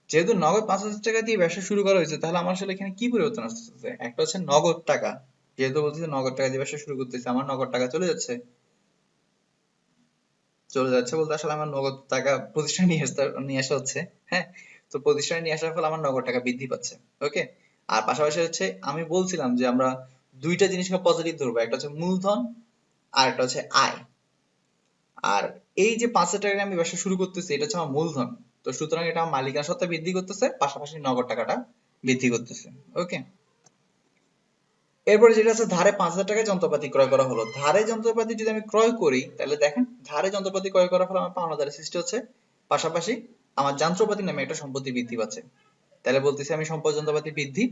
যেহেতু নগদ 5,000 টাকা দিয়ে ব্যবসা শুরু করা হয়েছে, তাহলে আমার আসলে এখানে কি পরিবর্তন আসতেছে? একটা হচ্ছে নগদ টাকা, যেহেতু বলতেছে নগদ টাকা দিয়ে ব্যবসা শুরু করতেছে, আমার নগদ টাকা চলে যাচ্ছে। চলে যাচ্ছে বলতে আসলে আমার নগদ টাকা প্রতিষ্ঠানে নিয়ে আসা হচ্ছে। হ্যাঁ, তো প্রতিষ্ঠানে নিয়ে আসার ফলে আমার নগদ টাকা বৃদ্ধি পাচ্ছে। ওকে, আর পাশাপাশি হচ্ছে আমি বলছিলাম যে আমরা দুইটা জিনিসকে পজিটিভ ধরবো, একটা হচ্ছে মূলধন আর একটা হচ্ছে আয়। আর এই যে 5,000 টাকা দিয়ে আমি ব্যবসা শুরু করতেছি, এটা হচ্ছে আমার মূলধন। তো সুতরাং এটা আমার মালিকানা সত্ত্বা বৃদ্ধি করতেছে, পাশাপাশি নগদ টাকাটা বৃদ্ধি করতেছে। ওকে, এরপরে যেটা আছে ধারে 5,000 টাকায় যন্ত্রপাতি ক্রয় করা হলো। ধারে যন্ত্রপাতি যদি আমি ক্রয় করি তাহলে দেখেন ধারে যন্ত্রপাতি ক্রয় করার ফলে আমার পাওনাদারের সৃষ্টি হচ্ছে, পাশাপাশি আমার যন্ত্রপাতি নামে একটা সম্পত্তি বৃদ্ধি পাচ্ছে। তাহলে বলতেছি আমি সম্পদ যন্ত্রপাতি বৃদ্ধি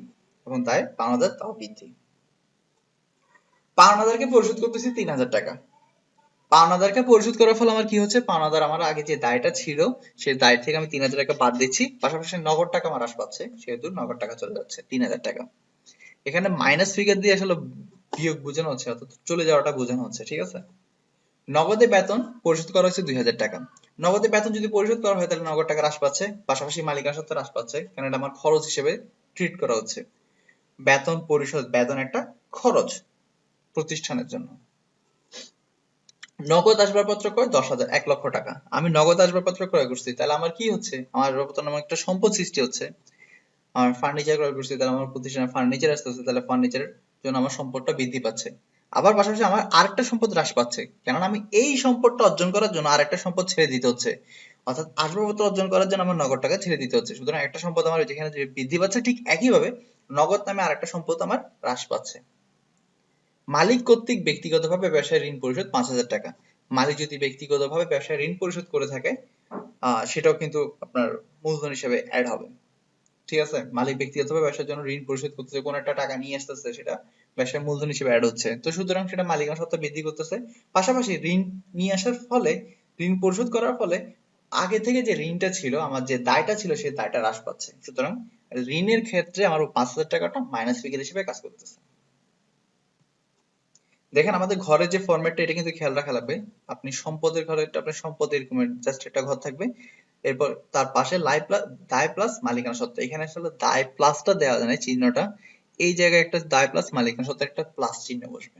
এবং তাই পাওনাদার তাও বৃদ্ধি। পাওনাদারকে পরিশোধ করতেছি 3,000 টাকা। পাওনাদারকে পরিশোধ করার ফলে আমার কি হচ্ছে? পাওনাদার আমার আগে যে দায়টা ছিল সেই দায় থেকে আমি 3,000 টাকা বাদ দিচ্ছি, পাশাপাশি নগদ টাকা আমার হ্রাস পাচ্ছে, সেহেতু নগদ টাকা চলে যাচ্ছে 3,000 টাকা। এখানে মাইনাস ফিগার দিয়ে আসলে বিয়োগ বোঝানো হচ্ছে, অর্থাৎ চলে যাওয়াটা বোঝানো হচ্ছে। ঠিক আছে, নগদে বেতন পরিশোধ করা হচ্ছে 2,000 টাকা। নগদে বেতন যদি পরিশোধ করা হয় তাহলে নগদ টাকা হ্রাস পাচ্ছে, পাশাপাশি মালিকানা সত্ত্বা হ্রাস পাচ্ছে, কারণ এটা আমার খরচ হিসেবে ট্রিট করা হচ্ছে। বেতন পরিশোধ, বেতন একটা খরচ প্রতিষ্ঠানের জন্য। নগদ আসবাবপত্র ক্রয় 10,000, 1,00,000 টাকা। আমি নগদ আসবাবপত্র ক্রয় করছি, তাহলে আমার কি হচ্ছে? আমার আসবাবপত্র নামে একটা সম্পদ সৃষ্টি হচ্ছে। আমার ফার্নিচার ক্রয় করছি, তাহলে আমার প্রতিষ্ঠানে ফার্নিচার আসতেছে, তাহলে ফার্নিচারের জন্য আমার সম্পদটা বৃদ্ধি পাচ্ছে। আবার পাশাপাশি আমার আরেকটা সম্পদ হ্রাস পাচ্ছে, কেননা আমি এই সম্পদটা অর্জন করার জন্য আরেকটা সম্পদ ছেড়ে দিতে হচ্ছে। অর্থাৎ আসবাবপত্র অর্জন করার জন্য আমার নগদ টাকা ছেড়ে দিতে হচ্ছে। সুতরাং একটা সম্পদ আমার যেখানে যে বৃদ্ধি পাচ্ছে, ঠিক একইভাবে নগদ নামে আরেকটা সম্পদ আমার হ্রাস পাচ্ছে। মালিক কর্তৃক ব্যক্তিগতভাবে ব্যবসায় ঋণ পরিশোধ 5,000 টাকা। মালিক যদি ব্যক্তিগতভাবে ব্যবসায় ঋণ পরিশোধ করে থাকে, সেটাও কিন্তু আপনার মূলধন হিসেবে অ্যাড হবে। ঠিক আছে, মালিক ব্যক্তিগতভাবে ব্যবসার জন্য ঋণ পরিশোধ করতেছে, কোন একটা টাকা নিয়ে আসতেছে, সেটা ব্যবসার মূলধন হিসেবে অ্যাড হচ্ছে, তো সুতরাং সেটা মালিকানা সত্ত্বা বৃদ্ধি করতেছে। পাশাপাশি ঋণ নিয়ে আসার ফলে, ঋণ পরিশোধ করার ফলে আগে থেকে যে ঋণটা ছিল, আমার যে দায়টা ছিল সেই দায়টা হ্রাস পাচ্ছে। সুতরাং ঋণের ক্ষেত্রে আমার 5,000 টাকাটা মাইনাস ফিগার হিসেবে কাজ করতেছে। দেখেন আমাদের ঘরের যে ফরম্যাটটা, এটা কিন্তু খেয়াল রাখা লাগবে। আপনি সম্পদের ঘরে আপনার সম্পদ এরকম জাস্ট একটা ঘর থাকবে, এরপর তার পাশে দায় প্লাস মালিকানা সত্ত্বা। এখানে আসলে দায় প্লাসটা দেওয়া যায় না, চিহ্নটা এই জায়গায় একটা দায় প্লাস মালিকানা সত্ত্বা একটা প্লাস চিহ্ন বসবে।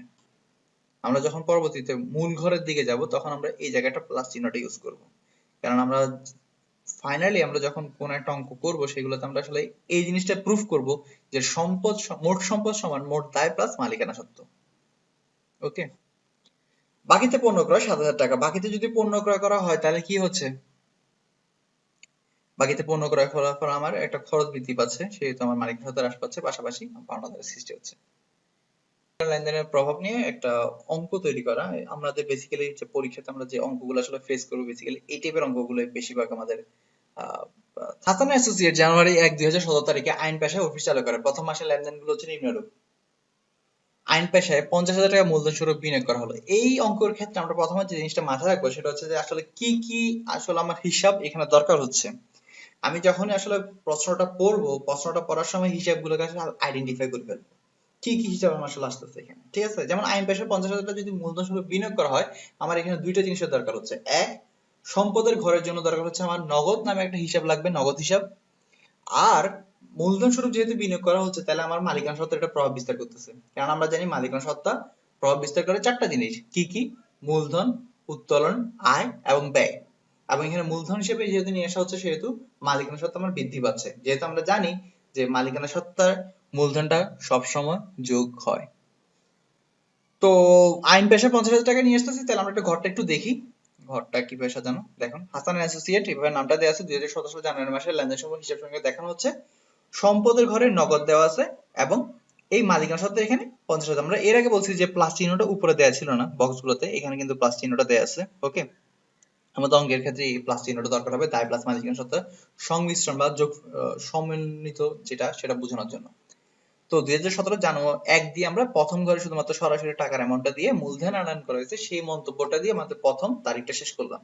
আমরা যখন পরবর্তীতে মূল ঘরের দিকে যাব তখন আমরা এই জায়গাটা প্লাস চিহ্নটা ইউজ করব, কারণ আমরা ফাইনালি আমরা যখন কোন একটা অঙ্ক করব সেগুলোতে আমরা আসলে এই জিনিসটা প্রুফ করব যে মোট সম্পদ সমান মোট দায় প্লাস মালিকানা সত্ত্বা। ওকে, বাকিতে পণ্য ক্রয় 7,000 টাকা। বাকিতে যদি পণ্য ক্রয় করা হয় তাহলে কি হচ্ছে, বাকিতে পণ্য ক্রয় করার পর আমার একটা খরচ বৃদ্ধি পাচ্ছে, সেহেতু আমার মালিকানা সত্ত্ব হ্রাস পাচ্ছে, পাশাপাশি পাওনাদারের সৃষ্টি হচ্ছে। লেনদেনের প্রভাব নিয়ে একটা অঙ্ক তৈরি করা, আমাদের বেসিক্যালি যে পরীক্ষাতে আমরা যে অঙ্কগুলো আসলে ফেস করবো, বেসিক্যালি এই টাইপের অঙ্কগুলো বেশিরভাগ আমাদের হাসান অ্যাসোসিয়েট জানুয়ারি 1, 2017 তারিখে আইন পেশায় অফিস চালু করে। প্রথম মাসের লেনদেনগুলো হচ্ছে নিম্নরূপ। আইন পেশায় 50,000 টাকা মূলধন স্বরূপ বিনিয়োগ করা হলো। এই অঙ্কের ক্ষেত্রে আমরা প্রথমে যে জিনিসটা মাথায় রাখবো সেটা হচ্ছে যে আসলে কি কি আসলে আমার হিসাব এখানে দরকার হচ্ছে। আমি যখনই আসলে প্রশ্নটা পড়বো, প্রশ্নটা পড়ার সময় হিসাবগুলোকে আসলে আইডেন্টিফাই করে ফেলবো কি কি হিসাব আমার আসলে আসতেছে এখানে, ঠিক আছে। যেমন আইন পেশায় 50,000 টাকা যদি মূলধন স্বরূপ বিনিয়োগ করা হয়, আমার এখানে দুইটা জিনিসের দরকার হচ্ছে। এক, সম্পদের ঘরের জন্য দরকার হচ্ছে আমার নগদ নামে একটা হিসাব লাগবে, নগদ হিসাব। আর মূলধন স্বরূপ যেহেতু বিনিয়োগ করা হচ্ছে, তাহলে আমার মালিকানা সত্ত্বার একটা প্রভাব বিস্তার করতেছে। কারণ আমরা জানি মালিকানা সত্ত্বা প্রভাব বিস্তার করে চারটা জিনিস, কি কি? মূলধন, উত্তোলন, আয় এবং ব্যয়। এবং এখানে মূলধন হিসেবে যেহেতু নিয়ে আসা হচ্ছে, সেহেতু মালিকানা সত্ত্বা আমার বৃদ্ধি পাচ্ছে। যেহেতু আমরা জানি যে মালিকানা সত্ত্বার মূলধনটা সবসময় যোগ হয়। তো আইন পেশায় 50,000 টাকা নিয়ে আসতেছি, তাহলে আমরা একটা ঘরটা একটু দেখি। ঘরটা কিভাবে সাজানো দেখুন। হাসান অ্যাসোসিয়েট এভাবে নামটা দেওয়া আছে। 2017 সাল জানুয়ারি মাসের লেনদেন সমূহ হিসাব সঙ্গে দেখানো হচ্ছে। সম্পদের ঘরে নগদ দেওয়া আছে এবং এই মালিকানা সত্ত্বে এখানে 50,000। আমরা এর আগে বলছি যে প্লাস চিহ্নটা উপরে দেওয়া ছিল না বক্সগুলোতে, এখানে কিন্তু প্লাস চিহ্নটা দেওয়া আছে। ওকে, আমাদের অঙ্কের ক্ষেত্রে এই প্লাস চিহ্নটা দরকার হবে, দায় প্লাস মালিকানা সত্ত্বা সংমিশ্রণ বা যোগ সমন্বিত যেটা, সেটা বোঝানোর জন্য। তো 2017 জানুয়ারি 1 দিয়ে আমরা প্রথম ঘরে শুধুমাত্র সরাসরি টাকার অ্যামাউন্টটা দিয়ে মূলধন আনয়ন করা হয়েছে, সেই মন্তব্যটা দিয়ে আমাদের প্রথম তারিখটা শেষ করলাম।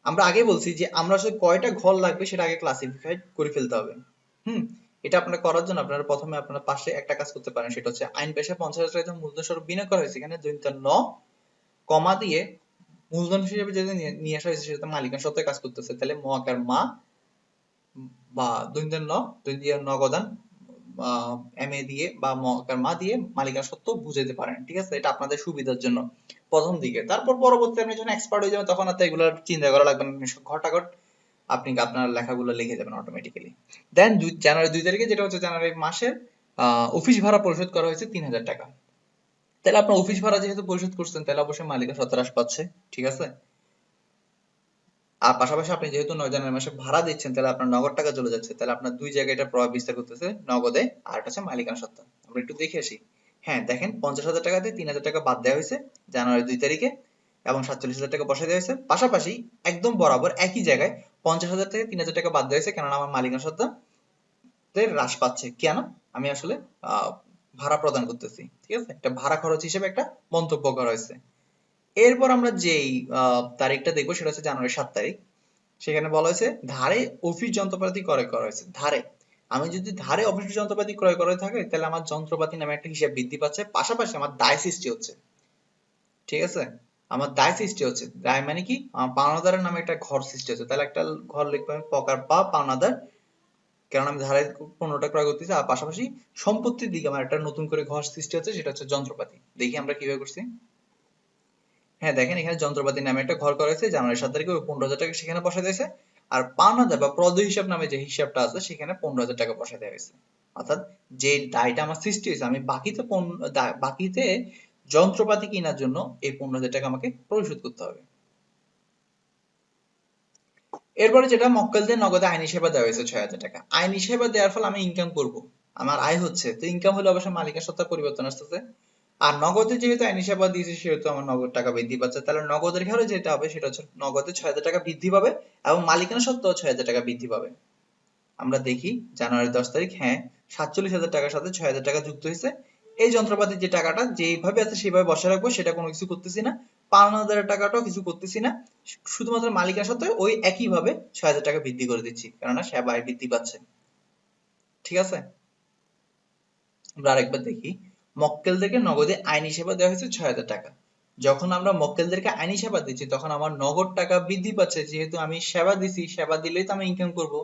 আমরা আগে বলছি যে আমরা আসলে কয়টা ঘর লাগবে সেটা আগে ক্লাসিফাই করে ফেলতে হবে। এটা আপনারা করার জন্য আপনারা প্রথমে আপনারা পাশে একটা কাজ করতে পারেন, সেটা হচ্ছে আইন পেশায় 50,000 টাকা মূলধন স্বরূপ বিনিয়োগ করা হয়েছে, এখানে দৈনিক ন কমা দিয়ে মূলধন হিসেবে যেটা নিয়ে আসা হয়েছে সেটা মালিকানা সত্ত্বে কাজ করতেছে, তাহলে ম আকার মা বা দৈনিক ন, দৈনিক নগদান এম এ দিয়ে বা ম আকার মা দিয়ে মালিকানা সত্ত্ব বুঝাইতে পারেন, ঠিক আছে। এটা আপনাদের সুবিধার জন্য প্রথম দিকে। তারপর পরবর্তীতে আপনি যখন এক্সপার্ট হয়ে যাবেন তখন আর এগুলো চিন্তা করা লাগবে না, ঘটাঘট আপনি আপনার লেখাগুলো লিখে যাবেন অটোমেটিক্যালি। দেন জানুয়ারি 2 তারিখে, যেটা হচ্ছে জানুয়ারি মাসের অফিস ভাড়া পরিশোধ করা হয়েছে 3,000 টাকা। তাহলে আপনার অফিস ভাড়া যেহেতু পরিশোধ করছেন, তাহলে অবশ্যই মালিকানা সত্ত্ব হ্রাস পাচ্ছে, ঠিক আছে। আর পাশাপাশি আপনি যেহেতু জানুয়ারি মাসে ভাড়া দিচ্ছেন, তাহলে আপনার নগদ টাকা চলে যাচ্ছে, তাহলে আপনার দুই জায়গায় এটা প্রভাব বিস্তার করতেছে, নগদে আর এটা হচ্ছে মালিকানা সত্ত্বা। আমরা একটু দেখে আসি। হ্যাঁ দেখেন, 50,000 টাকাতে 3,000 টাকা বাদ দেওয়া হয়েছে জানুয়ারি 2 তারিখে এবং 47,000 টাকা বসাই দেওয়া হয়েছে। পাশাপাশি একদম বরাবর একই জায়গায় 50,000 থেকে 3,000 টাকা বাদ দেওয়া হয়েছে, কেননা আমার মালিকানা সত্ত্বা হ্রাস পাচ্ছে। কেন? আমি আসলে ভাড়া প্রদান করতেছি, ঠিক আছে। একটা ভাড়া খরচ হিসেবে একটা মন্তব্য করা হয়েছে। এরপর আমরা যেই তারিখটা দেখবো সেটা হচ্ছে জানুয়ারি 7 তারিখ। সেখানে বলা হয়েছে ধারে অফিস যন্ত্রপাতি ক্রয় করা হয়েছে। ধারে, আমি যদি ধারে অফিস যন্ত্রপাতি ক্রয় করে থাকে, তাহলে আমার যন্ত্রপাতি নামে একটা হিসাব বৃদ্ধি পাচ্ছে, পাশাপাশি আমার দায় সৃষ্টি হচ্ছে, ঠিক আছে। আমার দায় সৃষ্টি হচ্ছে, দায় মানে কি, আমার পাওনাদারের নামে একটা ঘর সৃষ্টি হচ্ছে, তাহলে একটা ঘর লিখবো আমি পকার পা পাওনাদার, কারণ আমি ধারে পণ্যটা ক্রয় করতেছি। আর পাশাপাশি সম্পত্তির দিকে আমার একটা নতুন করে ঘর সৃষ্টি হচ্ছে, সেটা হচ্ছে যন্ত্রপাতি। দেখি আমরা কিভাবে করছি। হ্যাঁ দেখেন, এখানে যন্ত্রপাতি নামে একটা ঘর করা হয়েছে, জানুয়ারি 7 তারিখে 15,000 টাকা সেখানে বসাই দিয়েছে। আর পাওনাদার বা প্রদ হিসাব নামে যে হিসাবটা আছে সেখানে 15,000 টাকা বসাই দেওয়া হয়েছে। অর্থাৎ যে দায়টা আমার সৃষ্টি হয়েছে, আমি বাকিতে যন্ত্রপাতি কেনার জন্য এই 15,000 টাকা আমাকে পরিশোধ করতে হবে। এরপরে যেটা মক্কেলদের নগদে আইনি সেবা দেওয়া হয়েছে 6,000 টাকা। আইনি সেবা দেওয়ার ফলে আমি ইনকাম করব, আমার আয় হচ্ছে, তো ইনকাম হলে অবশ্যই মালিকের সত্ত্বার পরিবর্তন আসতেছে। আর নগদে যেহেতু আইনি সেবা দিয়েছে, সেহেতু আমার নগদ টাকা বৃদ্ধি পাচ্ছে, তাহলে নগদের ঘরে যেটা হবে সেটা হচ্ছে নগদে 6,000 টাকা বৃদ্ধি পাবে এবং মালিকানা সত্ত্বেও 6,000 টাকা বৃদ্ধি পাবে। আমরা দেখি জানুয়ারি 10 তারিখ, হ্যাঁ 47,000 টাকার সাথে 6,000 টাকা যুক্ত হয়েছে। এই যন্ত্রপাতির যে টাকাটা যেভাবে আছে সেভাবে বসায় রাখবো, সেটা কোনো কিছু করতেছি না। পাওনাদারের টাকাটাও কিছু করতেছি না, শুধুমাত্র মালিকানার সাথে ওই একইভাবে 6,000 টাকা বৃদ্ধি করে দিচ্ছি, কেননা সেবায় বৃদ্ধি পাচ্ছে, ঠিক আছে। আমরা আরেকবার দেখি, মক্কেলদেরকে নগদে আইনি সেবা দেওয়া হয়েছে 6,000 টাকা। যখন আমরা মক্কেলদেরকে আইনি সেবা দিচ্ছি, তখন আমার নগদ টাকা বৃদ্ধি পাচ্ছে, যেহেতু আমি সেবা দিছি, সেবা দিলেই তো আমি ইনকাম করব।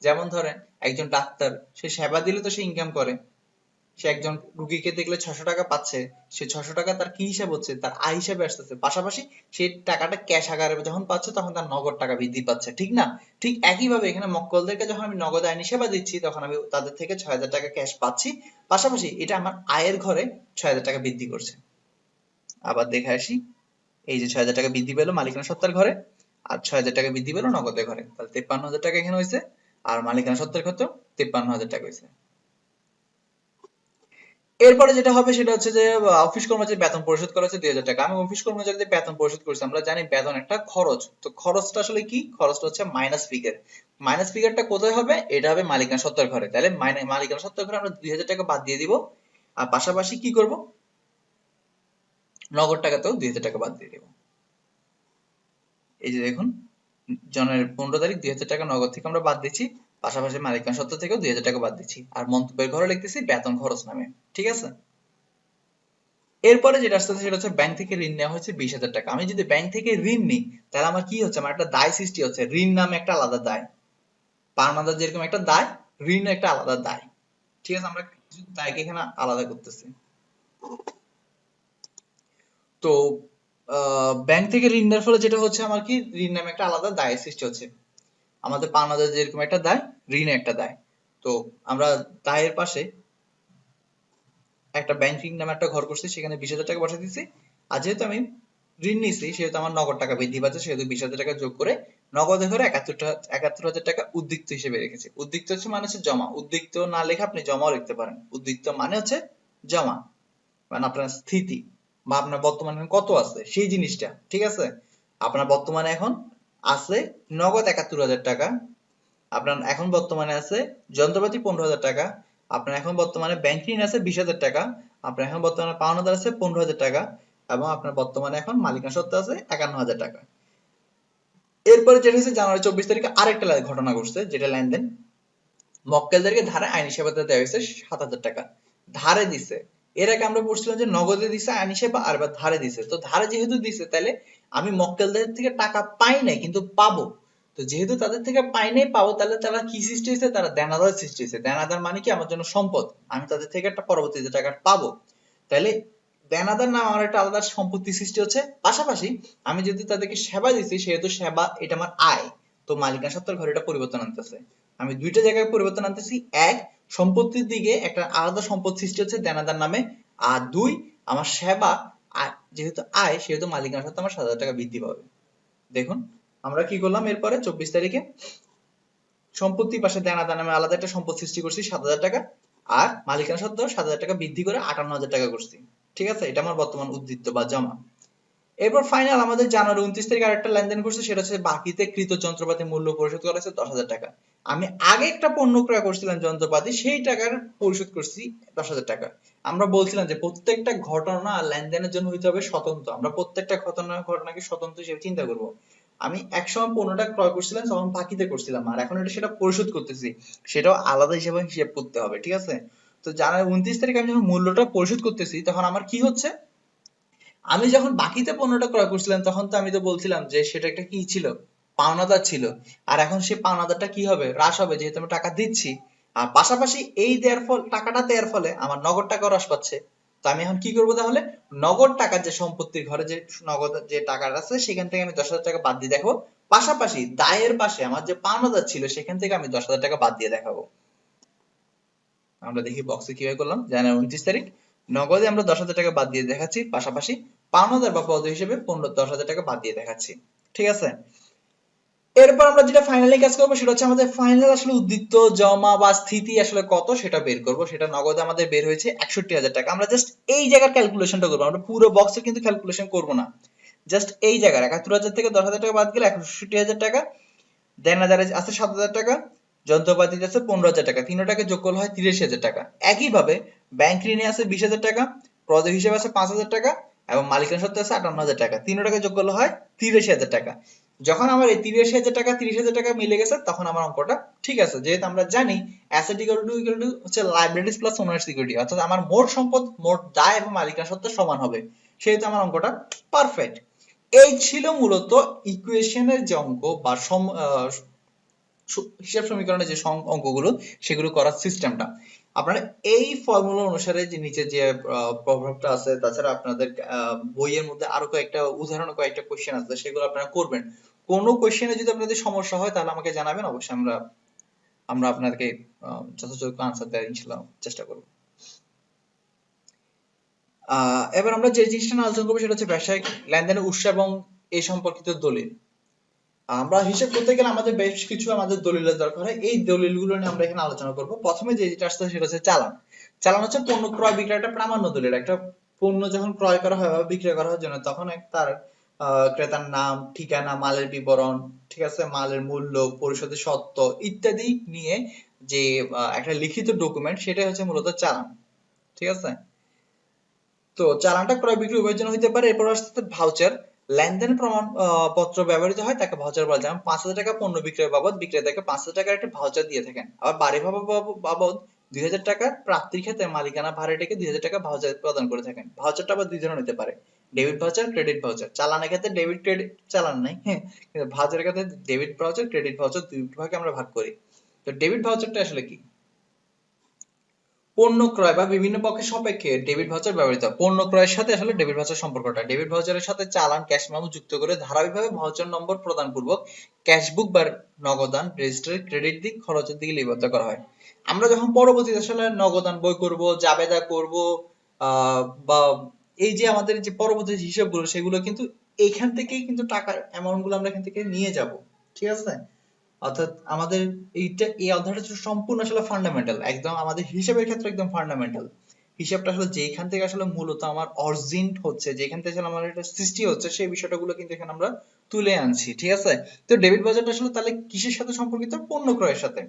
যেমন ধরেন একজন ডাক্তার, সে সেবা দিলে তো সে ইনকাম করে। সে একজন রুগীকে দেখলে 600 টাকা পাচ্ছে, সে 600 টাকা তার কি হিসাব হচ্ছে, তার আয় হিসাবে আসতেছে। পাশাপাশি সেই টাকাটা ক্যাশ আকারে যখন পাচ্ছে, তখন তার নগদ টাকা বৃদ্ধি পাচ্ছে, ঠিক না? ঠিক একইভাবে এখানে মক্কেলদেরকে যখন আমি নগদ আইনি সেবা দিচ্ছি, তখন আমি তাদের থেকে 6,000 টাকা ক্যাশ পাচ্ছি, পাশাপাশি এটা আমার আয়ের ঘরে 6,000 টাকা বৃদ্ধি করছে। আবার দেখে আসি, এই যে 6,000 টাকা বৃদ্ধি পেলো মালিকানা সত্ত্বার ঘরে, আর 6,000 টাকা বৃদ্ধি পেলো নগদের ঘরে, তাহলে 53,000 টাকা এখানে হয়েছে, আর মালিকানা সত্ত্বের ক্ষেত্রে 53,000 টাকা হয়েছে। এরপরে যেটা হবে সেটা হচ্ছে যে অফিস কর্মচারীর বেতন পরিশোধ করা হচ্ছে 2,000 টাকা। আমি অফিস কর্মচারীদের বেতন পরিশোধ করছি, আমরা জানি বেতন একটা খরচ, তো খরচটা আসলে কি, খরচটা হচ্ছে মাইনাস ফিগার। মাইনাস ফিগারটা কোথায় হবে, এটা হবে মালিকানা সত্ত্বার ঘরে, তাহলে মালিকানা সত্ত্বার ঘরে আমরা 2,000 টাকা বাদ দিয়ে দিব, আর পাশাপাশি কি করব, নগদ টাকাতেও 2,000 টাকা বাদ দিয়ে দিব। এই যে দেখুন, জানুয়ারির 15 তারিখ 2,000 টাকা নগদ থেকে আমরা বাদ দিচ্ছি, পাশাপাশি মালিকানা সত্ত্ব থেকেও 2,000 টাকা বাদ দিচ্ছি, আর মন্তব্যের ঘরে লিখতেছি বেতন খরচ নামে। ঠিক আছে, এরপরে যেটা আসতেছে সেটা হচ্ছে ব্যাংক থেকে ঋণ নেওয়া হয়েছে 20,000 টাকা। আমি যদি ব্যাংক থেকে ঋণ নিই তাহলে আমার কি হচ্ছে, আমার একটা দায় সৃষ্টি হচ্ছে, ঋণ নামে একটা আলাদা দায়, পাওনাদার যেরকম একটা দায়, ঋণ একটা আলাদা দায়। ঠিক আছে, আমরা কিছু দায়কে এখানে আলাদা করতেছি। তো ব্যাংক থেকে ঋণ নেওয়ার ফলে যেটা হচ্ছে, আমার কি ঋণ নামে একটা আলাদা দায় সৃষ্টি হচ্ছে, আমাদের পাওনাদার যেরকম একটা দায়, ঋণে একটা দায়। তো আমরা দায়ের পাশে একটা ব্যাংকিং নামে একটা ঘর করছি, সেখানে 20,000 টাকা বসে দিচ্ছি, আর যেহেতু আমি ঋণ নিছি সেহেতু আমার নগদ টাকা বৃদ্ধি পাচ্ছে, সেহেতু 20,000 টাকা যোগ করে নগদে ঘরে 71,000 টাকা উদ্বৃত্ত হিসেবে রেখেছি। উদ্বৃত্ত হচ্ছে মানে হচ্ছে জমা, উদ্বৃত্ত না লেখা আপনি জমাও লিখতে পারেন। উদ্বৃত্ত মানে হচ্ছে জমা, মানে আপনার স্থিতি বা আপনার বর্তমানে কত আছে সেই জিনিসটা। ঠিক আছে, আপনার বর্তমানে এখন আছে নগদ 71,000 টাকা, আপনার এখন বর্তমানে আছে যন্ত্রপাতি 15,000 টাকা, আপনার এখন বর্তমানে ব্যাংক ঋণ আছে 20,000 টাকা, আপনার এখন বর্তমানে পাওনাদার আছে 15,000 টাকা, এবং আপনার বর্তমানে এখন মালিকানা সত্ত্ব আছে 51,000 টাকা। এরপরে যেটা হচ্ছে জানুয়ারি 24 তারিখে আরেকটা ঘটনা ঘটছে, যেটা লেনদেন মক্কেলদেরকে ধারে আইনি সেবা দেওয়া হয়েছে 7,000 টাকা, ধারে দিছে। এর আগে আমরা পড়ছিলাম যে নগদে দিছে আইনি সেবা, আর এবার ধারে দিছে। তো ধারে যেহেতু দিছে তাহলে আমি মক্কেলদের থেকে টাকা পাই নাই কিন্তু পাবো, তো যেহেতু তাদের থেকে পাই নাই পাবো, তাহলে তারা কি সৃষ্টি হয়েছে, তারা দেনাদার সৃষ্টি হয়েছে। দেনাদার মানে কি, আমার জন্য সম্পদ, আমি তাদের থেকে একটা পরবর্তীতে টাকা পাবো, তাহলে দেনাদার নাম আমার একটা আলাদা সম্পত্তি সৃষ্টি হচ্ছে। পাশাপাশি আমি যদি তাদেরকে সেবা দিচ্ছি, সেহেতু সেবা এটা আমার আয়, তো মালিকানা সত্ত্বের ঘরে এটা পরিবর্তন আনতেছে। আমি দুইটা জায়গায় পরিবর্তন আনতেছি, এক, সম্পত্তির দিকে একটা আলাদা সম্পদ সৃষ্টি হচ্ছে দেনাদার নামে, আর দুই, আমার সেবা যেহেতু আয় সেহেতু মালিকানা সত্ত্বে আমার 7,000 টাকা বৃদ্ধি পাবে। দেখুন আমরা কি করলাম, এরপরে 24 তারিখে সম্পত্তির পাশে দেনাদার নামে আলাদা একটা সম্পদ সৃষ্টি করছি 7,000 টাকা, আর মালিকানা সত্ত্বেও 7,000 টাকা বৃদ্ধি করে 58,000 টাকা করছি। ঠিক আছে, এটা আমার বর্তমান উদ্বৃত্ত বা জমা। এরপর ফাইনাল আমাদের জানুয়ারি 29 তারিখে আরেকটা লেনদেন করছে, সেটা হচ্ছে বাকিতে কৃত যন্ত্রপাতি মূল্য পরিশোধ করা হয়েছে 10,000 টাকা। আমি আগে একটা পণ্য ক্রয় করছিলাম যন্ত্রপাতি, সেই টাকার পরিশোধ করছি 10,000 টাকা। আমরা বলছিলাম যে প্রত্যেকটা ঘটনা লেনদেনের জন্য হইতে হবে স্বতন্ত্র, আমরা প্রত্যেকটা ঘটনাকে স্বতন্ত্র হিসেবে চিন্তা করব। আমি একসময় পণ্যটা ক্রয় করছিলাম তখন বাকিতে করছিলাম, আর এখন এটা সেটা পরিশোধ করতেছি, সেটাও আলাদা হিসেবে হিসেব করতে হবে। ঠিক আছে, তো জানুয়ারি 29 তারিখে আমি যখন মূল্যটা পরিশোধ করতেছি তখন আমার কি হচ্ছে, আমি যখন বাকিতে পণ্যটা ক্রয় করছিলাম তখন তো আমি তো বলছিলাম যে সেটা একটা কি ছিল, পাওনাদার ছিল, আর এখন সেই পাওনাদারটা কি হবে, হ্রাস হবে, যেহেতু আমি টাকা দিচ্ছি। আর পাশাপাশি এই দেওয়ার ফলে, টাকাটা দেওয়ার ফলে আমার নগদ টাকা হ্রাস পাচ্ছে। তো আমি এখন কি করবো তাহলে, নগদ টাকার যে সম্পত্তির ঘরে যে নগদ যে টাকাটা আছে সেখান থেকে আমি 10,000 টাকা বাদ দিয়ে দেখাবো, পাশাপাশি দায়ের পাশে আমার যে পাওনাদার ছিল সেখান থেকে আমি 10,000 টাকা বাদ দিয়ে দেখাবো। আমরা দেখি বক্সে কিভাবে করলাম। জানুয়ারি 29 তারিখ নগদে আমরা 10,000 টাকা বাদ দিয়ে দেখাচ্ছি, পাশাপাশি পাওনাদার বা পদ হিসেবে 10,000 টাকা বাদ দিয়ে দেখাচ্ছি। ঠিক আছে, এরপর আমরা যেটা ফাইনালি কাজ করবো সেটা হচ্ছে আমাদের ফাইনাল আসলে উদ্বৃত্ত জমা বা স্থিতি আসলে কত সেটা বের করব। সেটা নগদে আমাদের বের হয়েছে 61,000 টাকা। আমরা জাস্ট এই জায়গার ক্যালকুলেশনটা করবো, আমরা পুরো বক্সের কিন্তু ক্যালকুলেশন করব না, জাস্ট এই জায়গার 71,000 থেকে 10,000 টাকা বাদ গেলে 61,000 টাকা, দেনাদারে আছে 7,000 টাকা, যন্ত্রপাতিতে আছে 15,000 টাকা, তিনটাকে যোগ করলে হয় 83,000 টাকা। একইভাবে ব্যাংক ঋণে আছে 20,000 টাকা, প্রদেয় হিসেবে আছে 5,000 টাকা, এবং মালিকানা সত্ত্বে আছে 58,000 টাকা, তিনটাকে যোগ করলে হয় 83,000 টাকা। যখন আমার এই 83,000 টাকা 30,000 টাকা মিলে গেছে তখন আমার অঙ্কটা ঠিক আছে, যেহেতু আমরা জানি অ্যাসেট ইকুয়াল টু হচ্ছে লাইবিলিটিস প্লাস ওনার সিকিউরিটি, অর্থাৎ আমার মোট সম্পদ মোট দায় এবং মালিকানা সত্ত্বে সমান হবে, সেহেতু আমার অঙ্কটা পারফেক্ট। এই ছিল মূলত ইকুয়েশনের যে অঙ্ক বা হিসাব সমীকরণের যে অঙ্কগুলো সেগুলো করার সিস্টেমটা। আপনারা এই ফর্মুলা অনুসারে যে নিচে যে প্রভাবটা আছে, তাছাড়া আপনাদের বইয়ের মধ্যে আরো কয়েকটা উদাহরণ কয়েকটা কোশ্চেন আছে, সেগুলো আপনারা করবেন। কোনো কোশ্চেনে যদি আপনাদের সমস্যা হয় তাহলে আমাকে জানাবেন, অবশ্যই আমরা আমরা আপনাদেরকে যথাযথ আনসার দেওয়ার ইনশাআল্লাহ চেষ্টা করব। এবার আমরা যে জিনিসটা নিয়ে আলোচনা করবো সেটা হচ্ছে ব্যবসায়িক লেনদেনের উৎস এবং এই সম্পর্কিত দলিল। আমরা হিসাব করতে গেলে আমাদের বেশ কিছু আমাদের দলিলের দরকার হয়, এই দলিলগুলো নিয়ে আমরা এখানে আলোচনা করব। প্রথমে যেটা আসছে সেটা হচ্ছে চালান। চালান হচ্ছে পণ্য ক্রয় বিক্রয় একটা প্রামাণ্য দলিল। একটা পণ্য যখন ক্রয় করা হয় বা বিক্রয় করা হয় জন্য তখন তার ক্রেতার নাম, ঠিকানা, মালের বিবরণ, ঠিক আছে, মালের মূল্য, পরিশোধের শর্ত ইত্যাদি নিয়ে যে একটা লিখিত ডকুমেন্ট, সেটাই হচ্ছে মূলত চালান। ঠিক আছে, তো চালানটা ক্রয় বিক্রয় উভয়ের জন্য হইতে পারে। এরপর আসতে ভাউচার। লেনদেন প্রমাণ পত্র ব্যবহৃত হয় তাকে ভাউচার বলা যায়। যেমন 5,000 টাকা পণ্য বিক্রয় বাবদ বিক্রেতাকে 5,000 টাকার একটা ভাউচার দিয়ে থাকেন। আবার বাড়ি ভাড়া বাবদ 2,000 টাকার প্রাপ্তির ক্ষেত্রে মালিকানা ভাড়াটিকে 2,000 টাকা ভাউচার প্রদান করে থাকেন। ভাউচারটা আবার দুই ধরনের হতে পারে, ডেবিট ভাউচার, ক্রেডিট ভাউচার। চালানের ক্ষেত্রে ডেবিট ক্রেডিট চালান নাই, হ্যাঁ, কিন্তু ভাউচারের ক্ষেত্রে ডেবিট ভাউচার, ক্রেডিট ভাউচার দুই ভাগে আমরা ভাগ করি। তো ডেবিট ভাউচারটা আসলে কি? পণ্য ক্রয় বা বিভিন্ন পক্ষের সাপেক্ষে ডেবিট ভাউচার ব্যবহৃত হয়। পণ্য ক্রয়ের সাথে আসলে ডেবিট ভাউচার সম্পর্কটা, ডেবিট ভাউচারের সাথে চালান, ক্যাশ মেমো যুক্ত করে ধারাবাহিকভাবে ভাউচার নম্বর প্রদান পূর্বক ক্যাশবুক বা নগদান রেজিস্টারে ক্রেডিট দিক খরচের দিকে লিপিবদ্ধ করা হয়। আমরা যখন পরবর্তীতে আসলে নগদান বই করব, জাবেদা করব, বা এই যে আমাদের যে পরবর্তী হিসাবগুলো সেগুলো কিন্তু এইখান থেকেই কিন্তু টাকার অ্যামাউন্ট গুলো আমরা এখান থেকে নিয়ে যাব। ঠিক আছে, অর্থাৎ আমাদের এই অধ্যায়টা হচ্ছে সম্পূর্ণ আসলে ফান্ডামেন্টাল, একদম আমাদের হিসাবের ক্ষেত্রে একদম ফান্ডামেন্টাল। হিসাবটা আসলে যেখান থেকে আসলে মূলত আমার অরিজিন হচ্ছে, যেখান থেকে আসলে আমার এটা সৃষ্টি হচ্ছে, সেই বিষয়টা গুলো কিন্তু এখানে আমরা তুলে আনছি। ঠিক আছে, তো ডেবিট বাজারটা আসলে তাহলে কিসের সাথে সম্পর্কিত? পণ্য ক্রয়ের সাথে।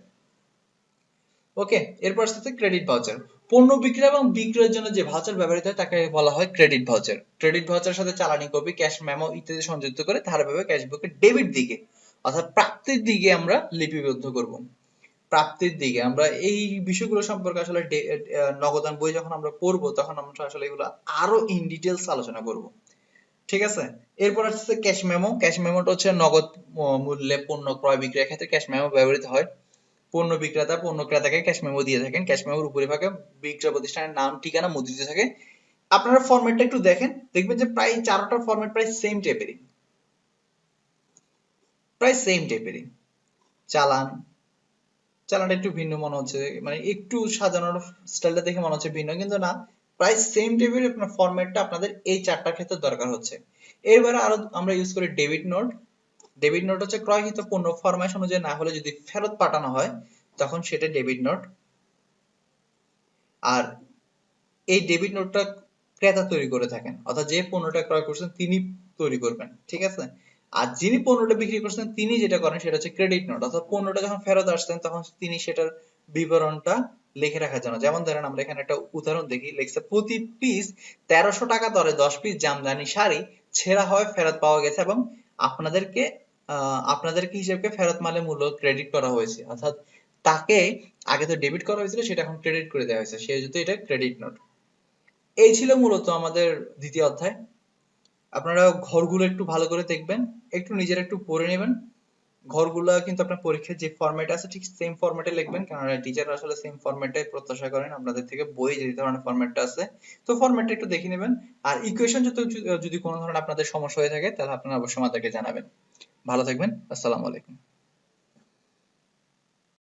ওকে, এরপর আসছে ক্রেডিট ভাউচার। পণ্য বিক্রয় এবং বিক্রয়ের জন্য যে ভাউচার ব্যবহৃত হয় তাকে বলা হয় ক্রেডিট ভাউচার। ক্রেডিট ভাউচারের সাথে চালানি কপি, ক্যাশ মেমো ইত্যাদি সংযুক্ত করে ধারাবাহিকভাবে ক্যাশবুকের ডেবিট দিকে অর্থাৎ প্রাপ্তির দিকে আমরা লিপিবদ্ধ করব। প্রাপ্তির দিকে আমরা এই বিষয়গুলো সম্পর্কে আসলে নগদান বই যখন আমরা পড়বো তখন আমরা আসলে এগুলো আরো ইন ডিটেলস আলোচনা করব। ঠিক আছে, এরপর আসছে ক্যাশ মেমো। ক্যাশ মেমোটা হচ্ছে নগদ মূল্যে পণ্য ক্রয় বিক্রয়ের ক্ষেত্রে ক্যাশ মেমো ব্যবহৃত হয়। পণ্য বিক্রেতা পণ্য ক্রেতাকে ক্যাশ মেমো দিয়ে থাকেন। ক্যাশ মেমোর উপরিভাগে বিক্রয় প্রতিষ্ঠানের নাম, ঠিকানা মুদ্রিত থাকে। আপনারা ফরম্যাটটা একটু দেখেন, দেখবেন যে প্রায় চারটার ফরম্যাট প্রায় সেম টাইপেরই, প্রায় সেম টাইপেরই। চালান, চালানটা একটু ভিন্ন মনে হচ্ছে, মানে একটু সাজানোর স্টাইলটা দেখে মনে হচ্ছে ভিন্ন, কিন্তু না, প্রায় সেম টাইপের আপনার ফরম্যাটটা আপনাদের এই চারটার ক্ষেত্রে দরকার হচ্ছে। এবারে আরো আমরা ইউজ করি ডেবিট নোট। ডেবিট নোট হচ্ছে ক্রয়কৃত পণ্য ফরমাশ অনুযায়ী না হলে যদি ফেরত পাঠানো হয় তখন সেটা ডেবিট নোট। আর এই ডেবিট নোটটা ক্রেতা তৈরি করে থাকেন, অর্থাৎ যে পণ্যটা ক্রয় করছেন তিনি তৈরি করবেন। ঠিক আছে, আর যিনি পণ্যটা বিক্রি করছেন তিনি যেটা করেন সেটা হচ্ছে ক্রেডিট নোট, অর্থাৎ পণ্যটা যখন ফেরত আসছেন তখন তিনি সেটার বিবরণটা লিখে রাখার জন্য। যেমন ধরেন আমরা এখানে একটা উদাহরণ দেখি, লিখছে প্রতি পিস 1300 টাকা দরে 10 পিস জামদানি শাড়ি ছেঁড়া হয় ফেরত পাওয়া গেছে এবং আপনাদেরকে আপনাদেরকে হিসেবে ফেরত মালের মূল্য ক্রেডিট করা হয়েছে। অর্থাৎ তাকে আগে তো ডেবিট করা হয়েছিল, সেটা এখন ক্রেডিট করে দেওয়া হয়েছে, সেহেতু এটা ক্রেডিট নোট। এই ছিল মূলত আমাদের দ্বিতীয় অধ্যায়। আপনারা ঘরগুলো একটু ভালো করে দেখবেন, একটু নিজেরা একটু পড়ে নেবেন। ঘরগুলো কিন্তু আপনার পরীক্ষার যে ফরম্যাট আছে ঠিক সেম ফরম্যাটে লিখবেন, কারণ টিচার আসলে সেম ফরম্যাটে প্রত্যাশা করেন আপনাদের থেকে, বই যে ধরনের ফরম্যাটটা আছে। তো ফরম্যাটটা একটু দেখে নেবেন। আর ইকুয়েশন যদি কোনো ধরনের আপনাদের সমস্যা হয়ে থাকে তাহলে আপনারা অবশ্যই আমাদেরকে জানাবেন। ভালো থাকবেন, আসসালামু আলাইকুম।